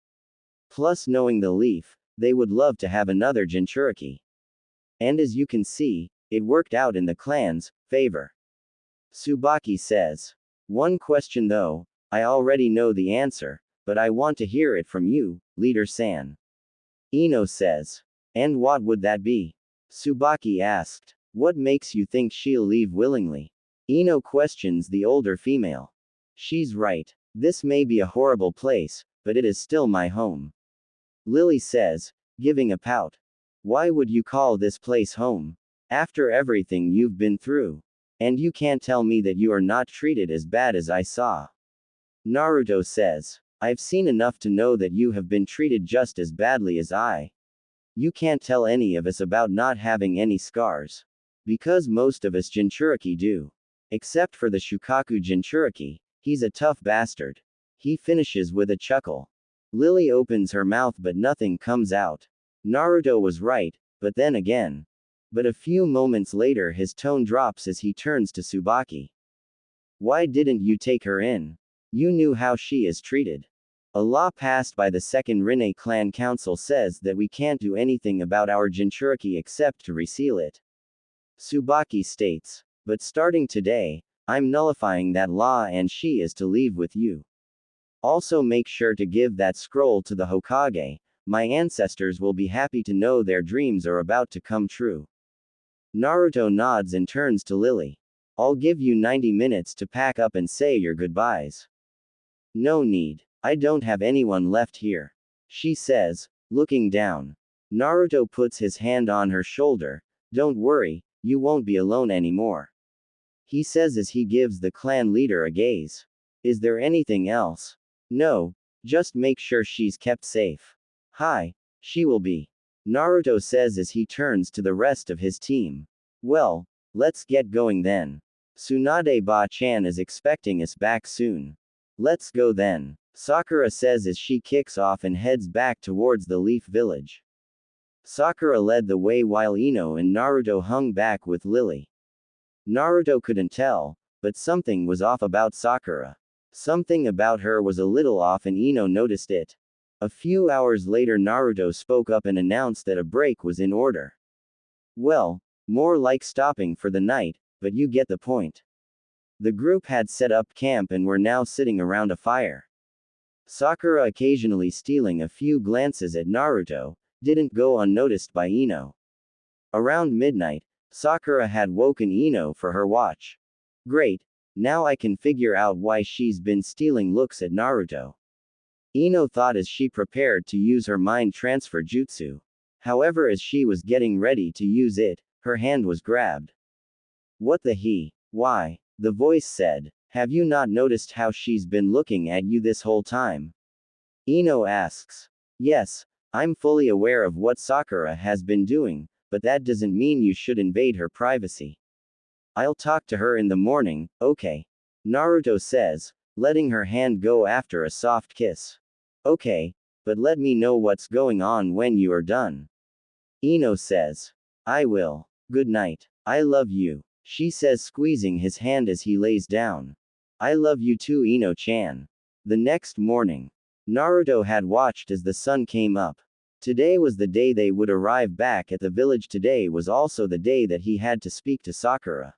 Plus, knowing the Leaf, they would love to have another Jinchuriki. And as you can see, it worked out in the clan's favor. Tsubaki says. One question though, I already know the answer, but I want to hear it from you, Leader-san. Ino says. And what would that be? Tsubaki asked. What makes you think she'll leave willingly? Ino questions the older female. She's right. This may be a horrible place, but it is still my home. Lily says, giving a pout. Why would you call this place home? After everything you've been through. And you can't tell me that you are not treated as bad as I saw. Naruto says. I've seen enough to know that you have been treated just as badly as I. You can't tell any of us about not having any scars. Because most of us Jinchuriki do. Except for the Shukaku Jinchuriki, he's a tough bastard. He finishes with a chuckle. Lily opens her mouth but nothing comes out. Naruto was right, but then again. But a few moments later his tone drops as he turns to Tsubaki. Why didn't you take her in? You knew how she is treated. A law passed by the Second Rinne Clan Council says that we can't do anything about our Jinchuriki except to reseal it. Tsubaki states. But starting today, I'm nullifying that law and she is to leave with you. Also make sure to give that scroll to the Hokage. My ancestors will be happy to know their dreams are about to come true. Naruto nods and turns to Lily. I'll give you 90 minutes to pack up and say your goodbyes. No need. I don't have anyone left here. She says, looking down. Naruto puts his hand on her shoulder. Don't worry, you won't be alone anymore. He says as he gives the clan leader a gaze. Is there anything else? No, just make sure she's kept safe. Hi, she will be. Naruto says as he turns to the rest of his team. Well, let's get going then. Tsunade Ba-chan is expecting us back soon. Let's go then. Sakura says as she kicks off and heads back towards the Leaf Village. Sakura led the way while Ino and Naruto hung back with Lily. Naruto couldn't tell, but something was off about Sakura. Something about her was a little off and Ino noticed it. A few hours later Naruto spoke up and announced that a break was in order. Well, more like stopping for the night, but you get the point. The group had set up camp and were now sitting around a fire. Sakura, occasionally stealing a few glances at Naruto, didn't go unnoticed by Ino. Around midnight, Sakura had woken Ino for her watch. Great, now I can figure out why she's been stealing looks at Naruto. Ino thought as she prepared to use her mind transfer jutsu. However, as she was getting ready to use it, her hand was grabbed. What the he? Why? The voice said. Have you not noticed how she's been looking at you this whole time? Ino asks. Yes, I'm fully aware of what Sakura has been doing, but that doesn't mean you should invade her privacy. I'll talk to her in the morning, okay? Naruto says, letting her hand go after a soft kiss. Okay, but let me know what's going on when you are done. Ino says. I will. Good night. I love you, she says, squeezing his hand as he lays down. I love you too, Ino-chan. The next morning, Naruto had watched as the sun came up. Today was the day they would arrive back at the village. Today was also the day that he had to speak to Sakura.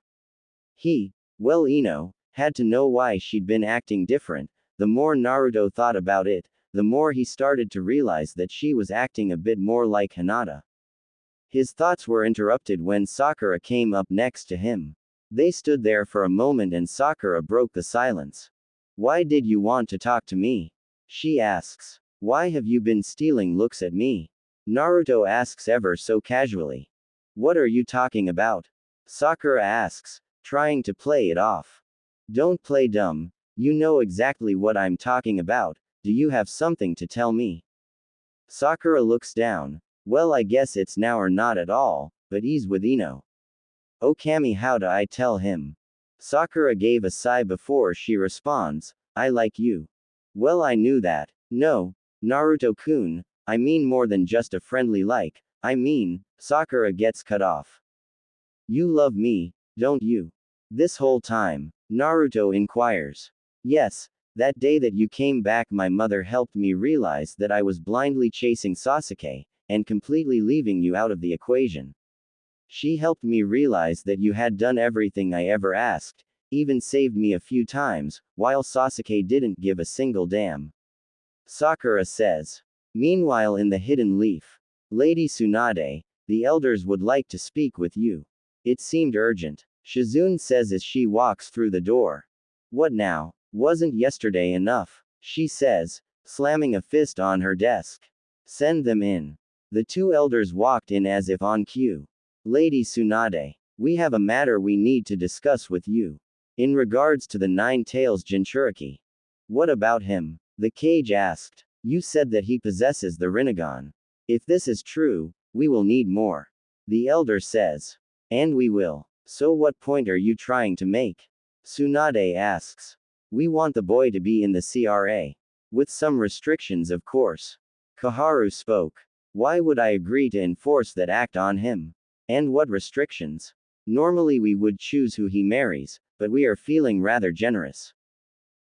Well, Ino, had to know why she'd been acting different. The more Naruto thought about it, the more he started to realize that she was acting a bit more like Hinata. His thoughts were interrupted when Sakura came up next to him. They stood there for a moment and Sakura broke the silence. Why did you want to talk to me? She asks. Why have you been stealing looks at me? Naruto asks ever so casually. What are you talking about? Sakura asks, trying to play it off. Don't play dumb, you know exactly what I'm talking about. Do you have something to tell me? Sakura looks down. Well, I guess it's now or not at all, but ease with Ino. Oh Kami, how do I tell him? Sakura gave a sigh before she responds, I like you. Well, I knew that. No, Naruto-kun, I mean more than just a friendly like, I mean, Sakura gets cut off. You love me, don't you? This whole time, Naruto inquires. Yes, that day that you came back my mother helped me realize that I was blindly chasing Sasuke, and completely leaving you out of the equation. She helped me realize that you had done everything I ever asked, even saved me a few times, while Sasuke didn't give a single damn. Sakura says. Meanwhile in the hidden leaf. Lady Tsunade, the elders would like to speak with you. It seemed urgent. Shizune says as she walks through the door. What now? Wasn't yesterday enough? She says, slamming a fist on her desk. Send them in. The two elders walked in as if on cue. Lady Tsunade, we have a matter we need to discuss with you. In regards to the Nine Tails Jinchuriki. What about him? The cage asked. You said that he possesses the Rinnegan. If this is true, we will need more. The elder says. And we will. So what point are you trying to make? Tsunade asks. We want the boy to be in the CRA. With some restrictions, of course. Kaharu spoke. Why would I agree to enforce that act on him? And what restrictions? Normally we would choose who he marries, but we are feeling rather generous.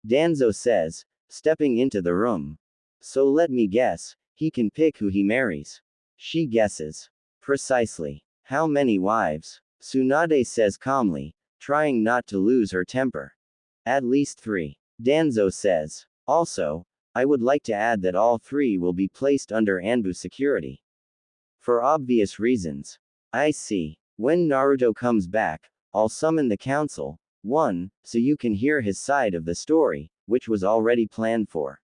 Danzo says, stepping into the room. So let me guess, he can pick who he marries. She guesses. Precisely. How many wives? Tsunade says calmly, trying not to lose her temper. At least 3. Danzo says. Also, I would like to add that all 3 will be placed under Anbu security. For obvious reasons. I see. When Naruto comes back, I'll summon the council. 1. So you can hear his side of the story, which was already planned for.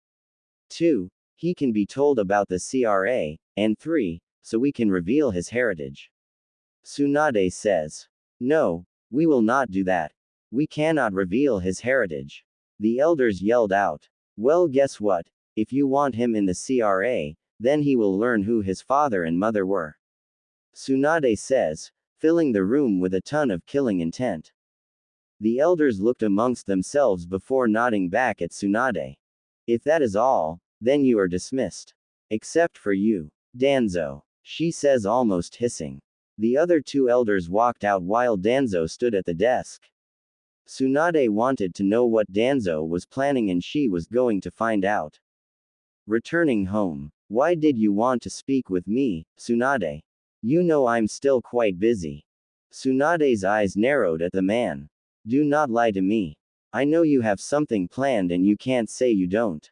2. He can be told about the CRA, and 3. So we can reveal his heritage. Tsunade says. No, we will not do that. We cannot reveal his heritage. The elders yelled out. Well, guess what? If you want him in the CRA, then he will learn who his father and mother were. Tsunade says, filling the room with a ton of killing intent. The elders looked amongst themselves before nodding back at Tsunade. If that is all, then you are dismissed. Except for you, Danzo, she says, almost hissing. The other 2 elders walked out while Danzo stood at the desk. Tsunade wanted to know what Danzo was planning, and she was going to find out. Returning home. Why did you want to speak with me, Tsunade? You know I'm still quite busy. Tsunade's eyes narrowed at the man. Do not lie to me. I know you have something planned and you can't say you don't.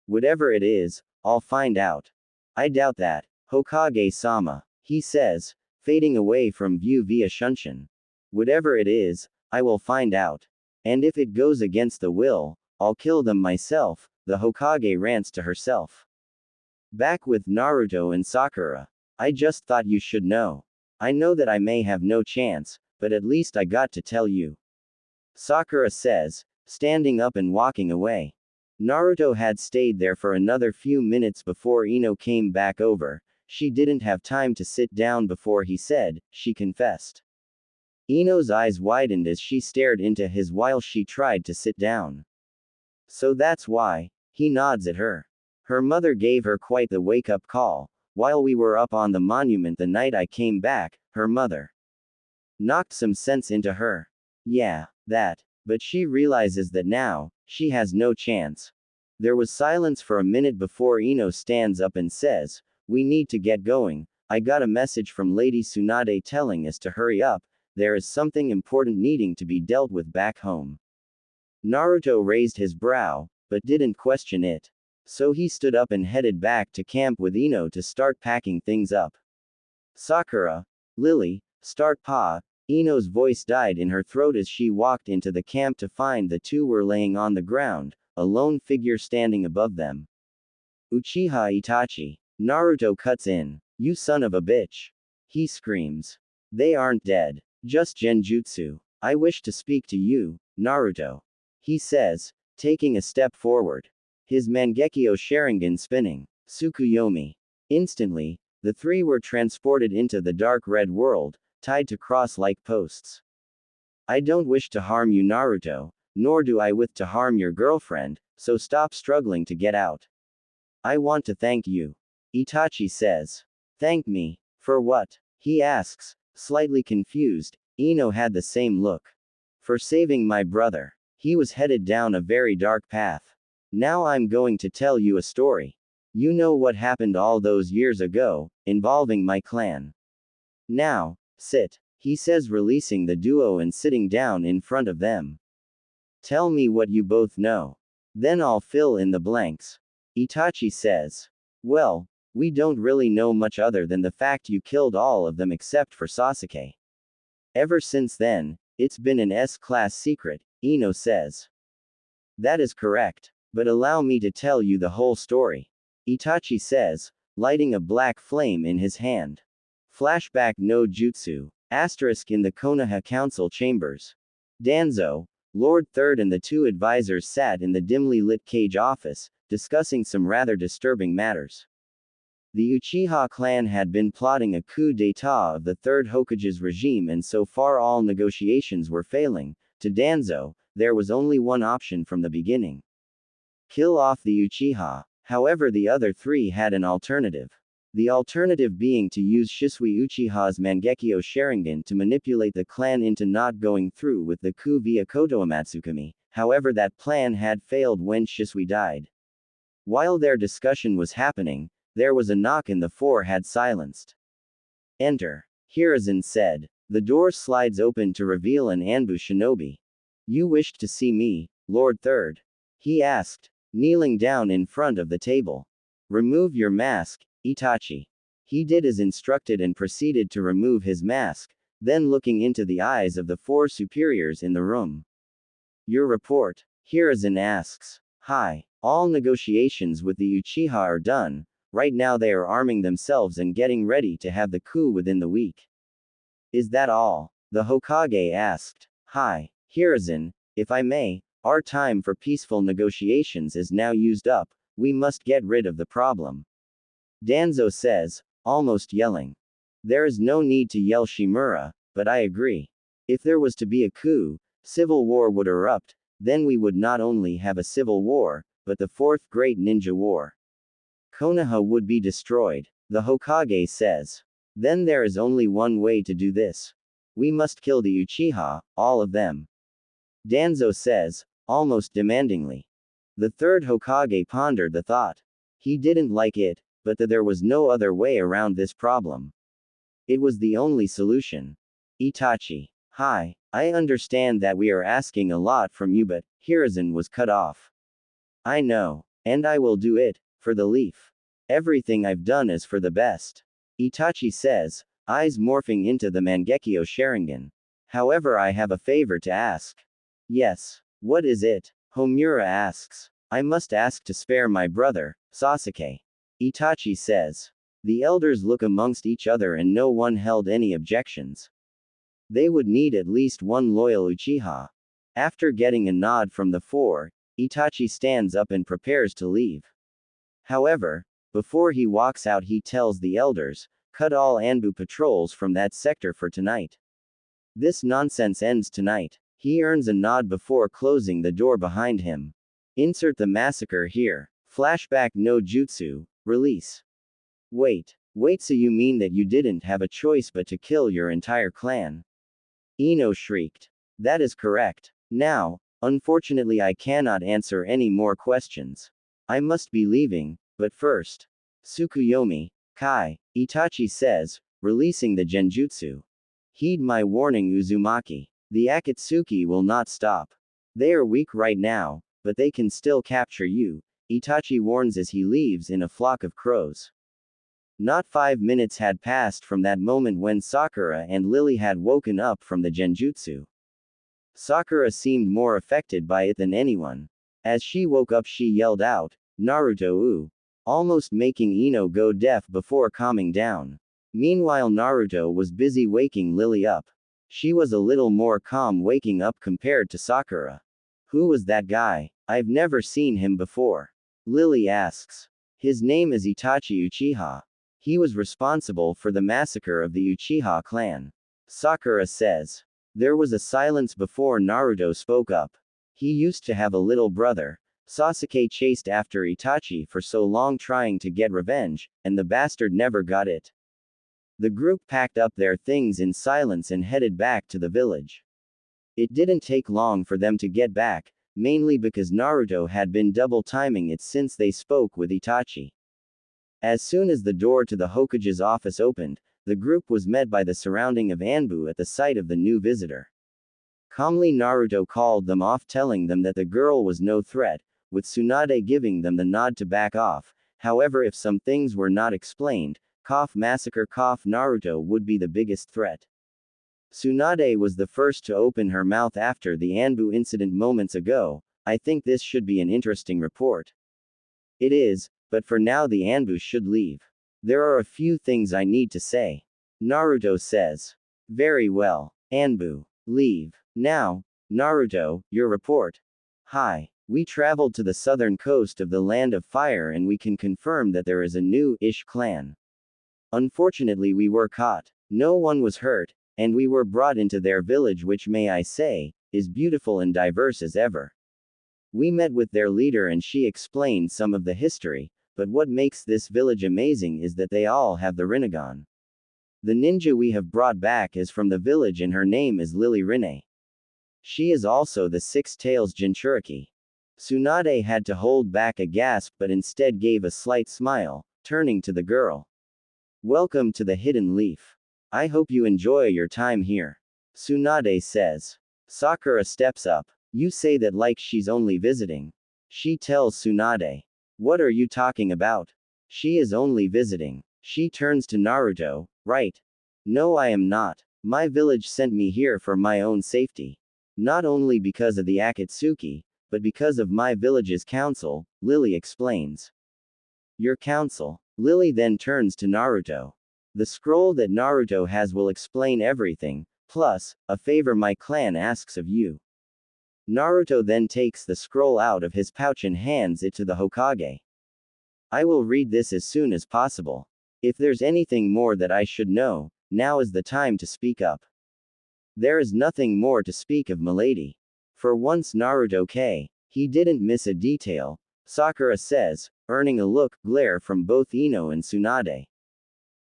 Whatever it is, I'll find out. I doubt that, Hokage-sama, he says, fading away from view via Shunshin. Whatever it is, I will find out. And if it goes against the will, I'll kill them myself, the Hokage rants to herself. Back with Naruto and Sakura. I just thought you should know. I know that I may have no chance, but at least I got to tell you. Sakura says, standing up and walking away. Naruto had stayed there for another few minutes before Ino came back over. She didn't have time to sit down before he said, she confessed. Ino's eyes widened as she stared into his while she tried to sit down. So that's why, he nods at her. Her mother gave her quite the wake-up call. While we were up on the monument the night I came back, her mother knocked some sense into her. Yeah, that. But she realizes that now, she has no chance. There was silence for a minute before Ino stands up and says, we need to get going. I got a message from Lady Tsunade telling us to hurry up. There is something important needing to be dealt with back home. Naruto raised his brow, but didn't question it. So he stood up and headed back to camp with Ino to start packing things up. Sakura, Lily, start pa. Ino's voice died in her throat as she walked into the camp to find the 2 were laying on the ground, a lone figure standing above them. Uchiha Itachi. Naruto cuts in. You son of a bitch. He screams. They aren't dead. Just genjutsu. I wish to speak to you, Naruto. He says, taking a step forward. His Mangekyo Sharingan spinning. Tsukuyomi. Instantly, the 3 were transported into the dark red world, tied to cross-like posts. I don't wish to harm you, Naruto, nor do I wish to harm your girlfriend, so stop struggling to get out. I want to thank you. Itachi says. Thank me? For what? He asks, slightly confused. Ino had the same look. For saving my brother. He was headed down a very dark path. Now I'm going to tell you a story. You know what happened all those years ago, involving my clan. Now, sit, he says, releasing the duo and sitting down in front of them. Tell me what you both know. Then I'll fill in the blanks. Itachi says. Well, we don't really know much other than the fact you killed all of them except for Sasuke. Ever since then, it's been an S-class secret, Ino says. That is correct. But allow me to tell you the whole story. Itachi says, lighting a black flame in his hand. Flashback no jutsu. Asterisk in the Konoha Council chambers. Danzo, Lord Third and the 2 advisors sat in the dimly lit cage office, discussing some rather disturbing matters. The Uchiha clan had been plotting a coup d'état of the third Hokage's regime, and so far all negotiations were failing. To Danzo, there was only one option from the beginning: kill off the Uchiha. However, the other three had an alternative. The alternative being to use Shisui Uchiha's Mangekyo Sharingan to manipulate the clan into not going through with the coup via Koto Amatsukami. However, that plan had failed when Shisui died. While their discussion was happening, there was a knock and the four had silenced. Enter. Hiruzen said. The door slides open to reveal an Anbu shinobi. You wished to see me, Lord Third? He asked, kneeling down in front of the table. Remove your mask, Itachi. He did as instructed and proceeded to remove his mask, then looking into the eyes of the four superiors in the room. Your report? Hiruzen asks. Hi. All negotiations with the Uchiha are done. Right now they are arming themselves and getting ready to have the coup within the week. Is that all? The Hokage asked. Hi. Hiruzen, if I may, our time for peaceful negotiations is now used up. We must get rid of the problem. Danzo says, almost yelling. There is no need to yell, Shimura, but I agree. If there was to be a coup, civil war would erupt, then we would not only have a civil war, but the fourth great ninja war. Konoha would be destroyed, the Hokage says. Then there is only one way to do this. We must kill the Uchiha, all of them. Danzo says, almost demandingly. The third Hokage pondered the thought. He didn't like it, but there was no other way around this problem. It was the only solution. Itachi. Hi, I understand that we are asking a lot from you, but Hiruzen was cut off. I know, and I will do it, for the leaf. Everything I've done is for the best. Itachi says, eyes morphing into the Mangekyo Sharingan. However, I have a favor to ask. Yes. What is it? Homura asks. I must ask to spare my brother, Sasuke. Itachi says. The elders look amongst each other and no one held any objections. They would need at least one loyal Uchiha. After getting a nod from the four, Itachi stands up and prepares to leave. However, before he walks out, he tells the elders, cut all Anbu patrols from that sector for tonight. This nonsense ends tonight. He earns a nod before closing the door behind him. Insert the massacre here. Flashback no jutsu. Release. Wait, so you mean that you didn't have a choice but to kill your entire clan? Ino shrieked. That is correct. Now, unfortunately I cannot answer any more questions. I must be leaving, but first. Tsukuyomi, Kai, Itachi says, releasing the genjutsu. Heed my warning, Uzumaki. The Akatsuki will not stop. They are weak right now, but they can still capture you, Itachi warns as he leaves in a flock of crows. Not 5 minutes had passed from that moment when Sakura and Lily had woken up from the genjutsu. Sakura seemed more affected by it than anyone. As she woke up, she yelled out, Naruto, almost making Ino go deaf before calming down. Meanwhile, Naruto was busy waking Lily up. She was a little more calm waking up compared to Sakura. Who was that guy? I've never seen him before. Lily asks. His name is Itachi Uchiha. He was responsible for the massacre of the Uchiha clan. Sakura says. There was a silence before Naruto spoke up. He used to have a little brother. Sasuke chased after Itachi for so long trying to get revenge, and the bastard never got it. The group packed up their things in silence and headed back to the village. It didn't take long for them to get back, mainly because Naruto had been double timing it since they spoke with Itachi. As soon as the door to the Hokage's office opened, the group was met by the surrounding of Anbu at the sight of the new visitor. Calmly, Naruto called them off, telling them that the girl was no threat, with Tsunade giving them the nod to back off. However, if some things were not explained, massacre, Naruto would be the biggest threat. Tsunade was the first to open her mouth after the Anbu incident moments ago. I think this should be an interesting report. It is, but for now the Anbu should leave. There are a few things I need to say. Naruto says. Very well. Anbu, leave. Now, Naruto, your report. Hi. We traveled to the southern coast of the Land of Fire and we can confirm that there is a new-ish clan. Unfortunately we were caught. No one was hurt, and we were brought into their village which may I say, is beautiful and diverse as ever. We met with their leader and she explained some of the history, but what makes this village amazing is that they all have the Rinnegan. The ninja we have brought back is from the village and her name is Lily Rinne. She is also the Six Tails Jinchuriki. Tsunade had to hold back a gasp but instead gave a slight smile, turning to the girl. Welcome to the Hidden Leaf. I hope you enjoy your time here. Tsunade says. Sakura steps up. You say that like she's only visiting. She tells Tsunade. What are you talking about? She is only visiting. She turns to Naruto, right? No, I am not. My village sent me here for my own safety. Not only because of the Akatsuki, but because of my village's council, Lily explains. Your council? Lily then turns to Naruto. The scroll that Naruto has will explain everything, plus, a favor my clan asks of you. Naruto then takes the scroll out of his pouch and hands it to the Hokage. I will read this as soon as possible. If there's anything more that I should know, now is the time to speak up. There is nothing more to speak of, milady. For once Naruto he didn't miss a detail, Sakura says, earning a glare from both Ino and Tsunade.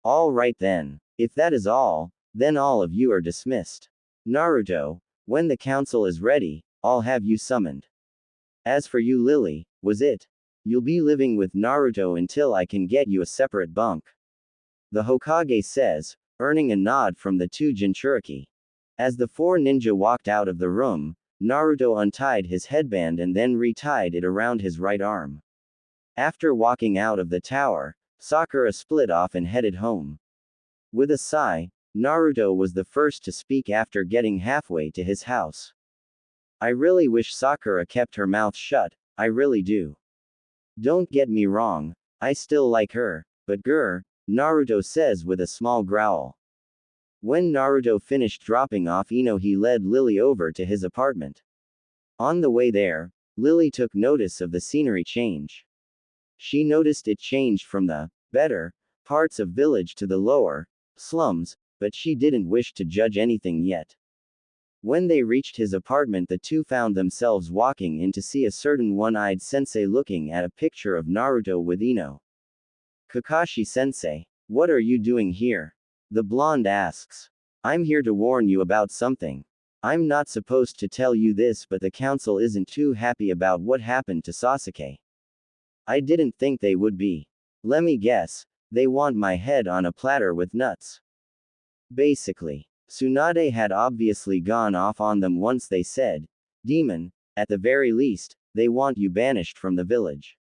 All right then. If that is all, then all of you are dismissed. Naruto, when the council is ready, I'll have you summoned. As for you Lily, was it? You'll be living with Naruto until I can get you a separate bunk. The Hokage says, earning a nod from the two Jinchuriki. As the four ninja walked out of the room, Naruto untied his headband and then retied it around his right arm. After walking out of the tower, Sakura split off and headed home. With a sigh, Naruto was the first to speak after getting halfway to his house. I really wish Sakura kept her mouth shut, I really do. Don't get me wrong, I still like her, but grr, Naruto says with a small growl. When Naruto finished dropping off Ino, he led Lily over to his apartment. On the way there, Lily took notice of the scenery change. She noticed it changed from the better parts of village to the lower slums, but she didn't wish to judge anything yet. When they reached his apartment, the two found themselves walking in to see a certain one-eyed sensei looking at a picture of Naruto with Ino. Kakashi sensei, what are you doing here? The blonde asks. I'm here to warn you about something. I'm not supposed to tell you this, but the council isn't too happy about what happened to Sasuke. I didn't think they would be. Let me guess, they want my head on a platter with nuts. Basically, Tsunade had obviously gone off on them once they said, Demon, at the very least, they want you banished from the village.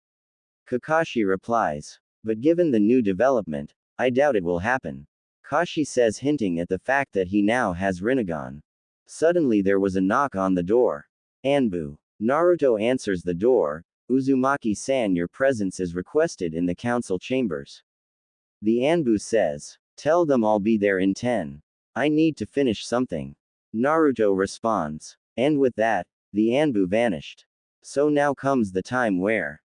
Kakashi replies. But given the new development, I doubt it will happen. Kashi says, hinting at the fact that he now has Rinnegan. Suddenly there was a knock on the door. Anbu. Naruto answers the door. Uzumaki-san, your presence is requested in the council chambers. The Anbu says, tell them I'll be there in 10. I need to finish something. Naruto responds. And with that, the Anbu vanished. So now comes the time where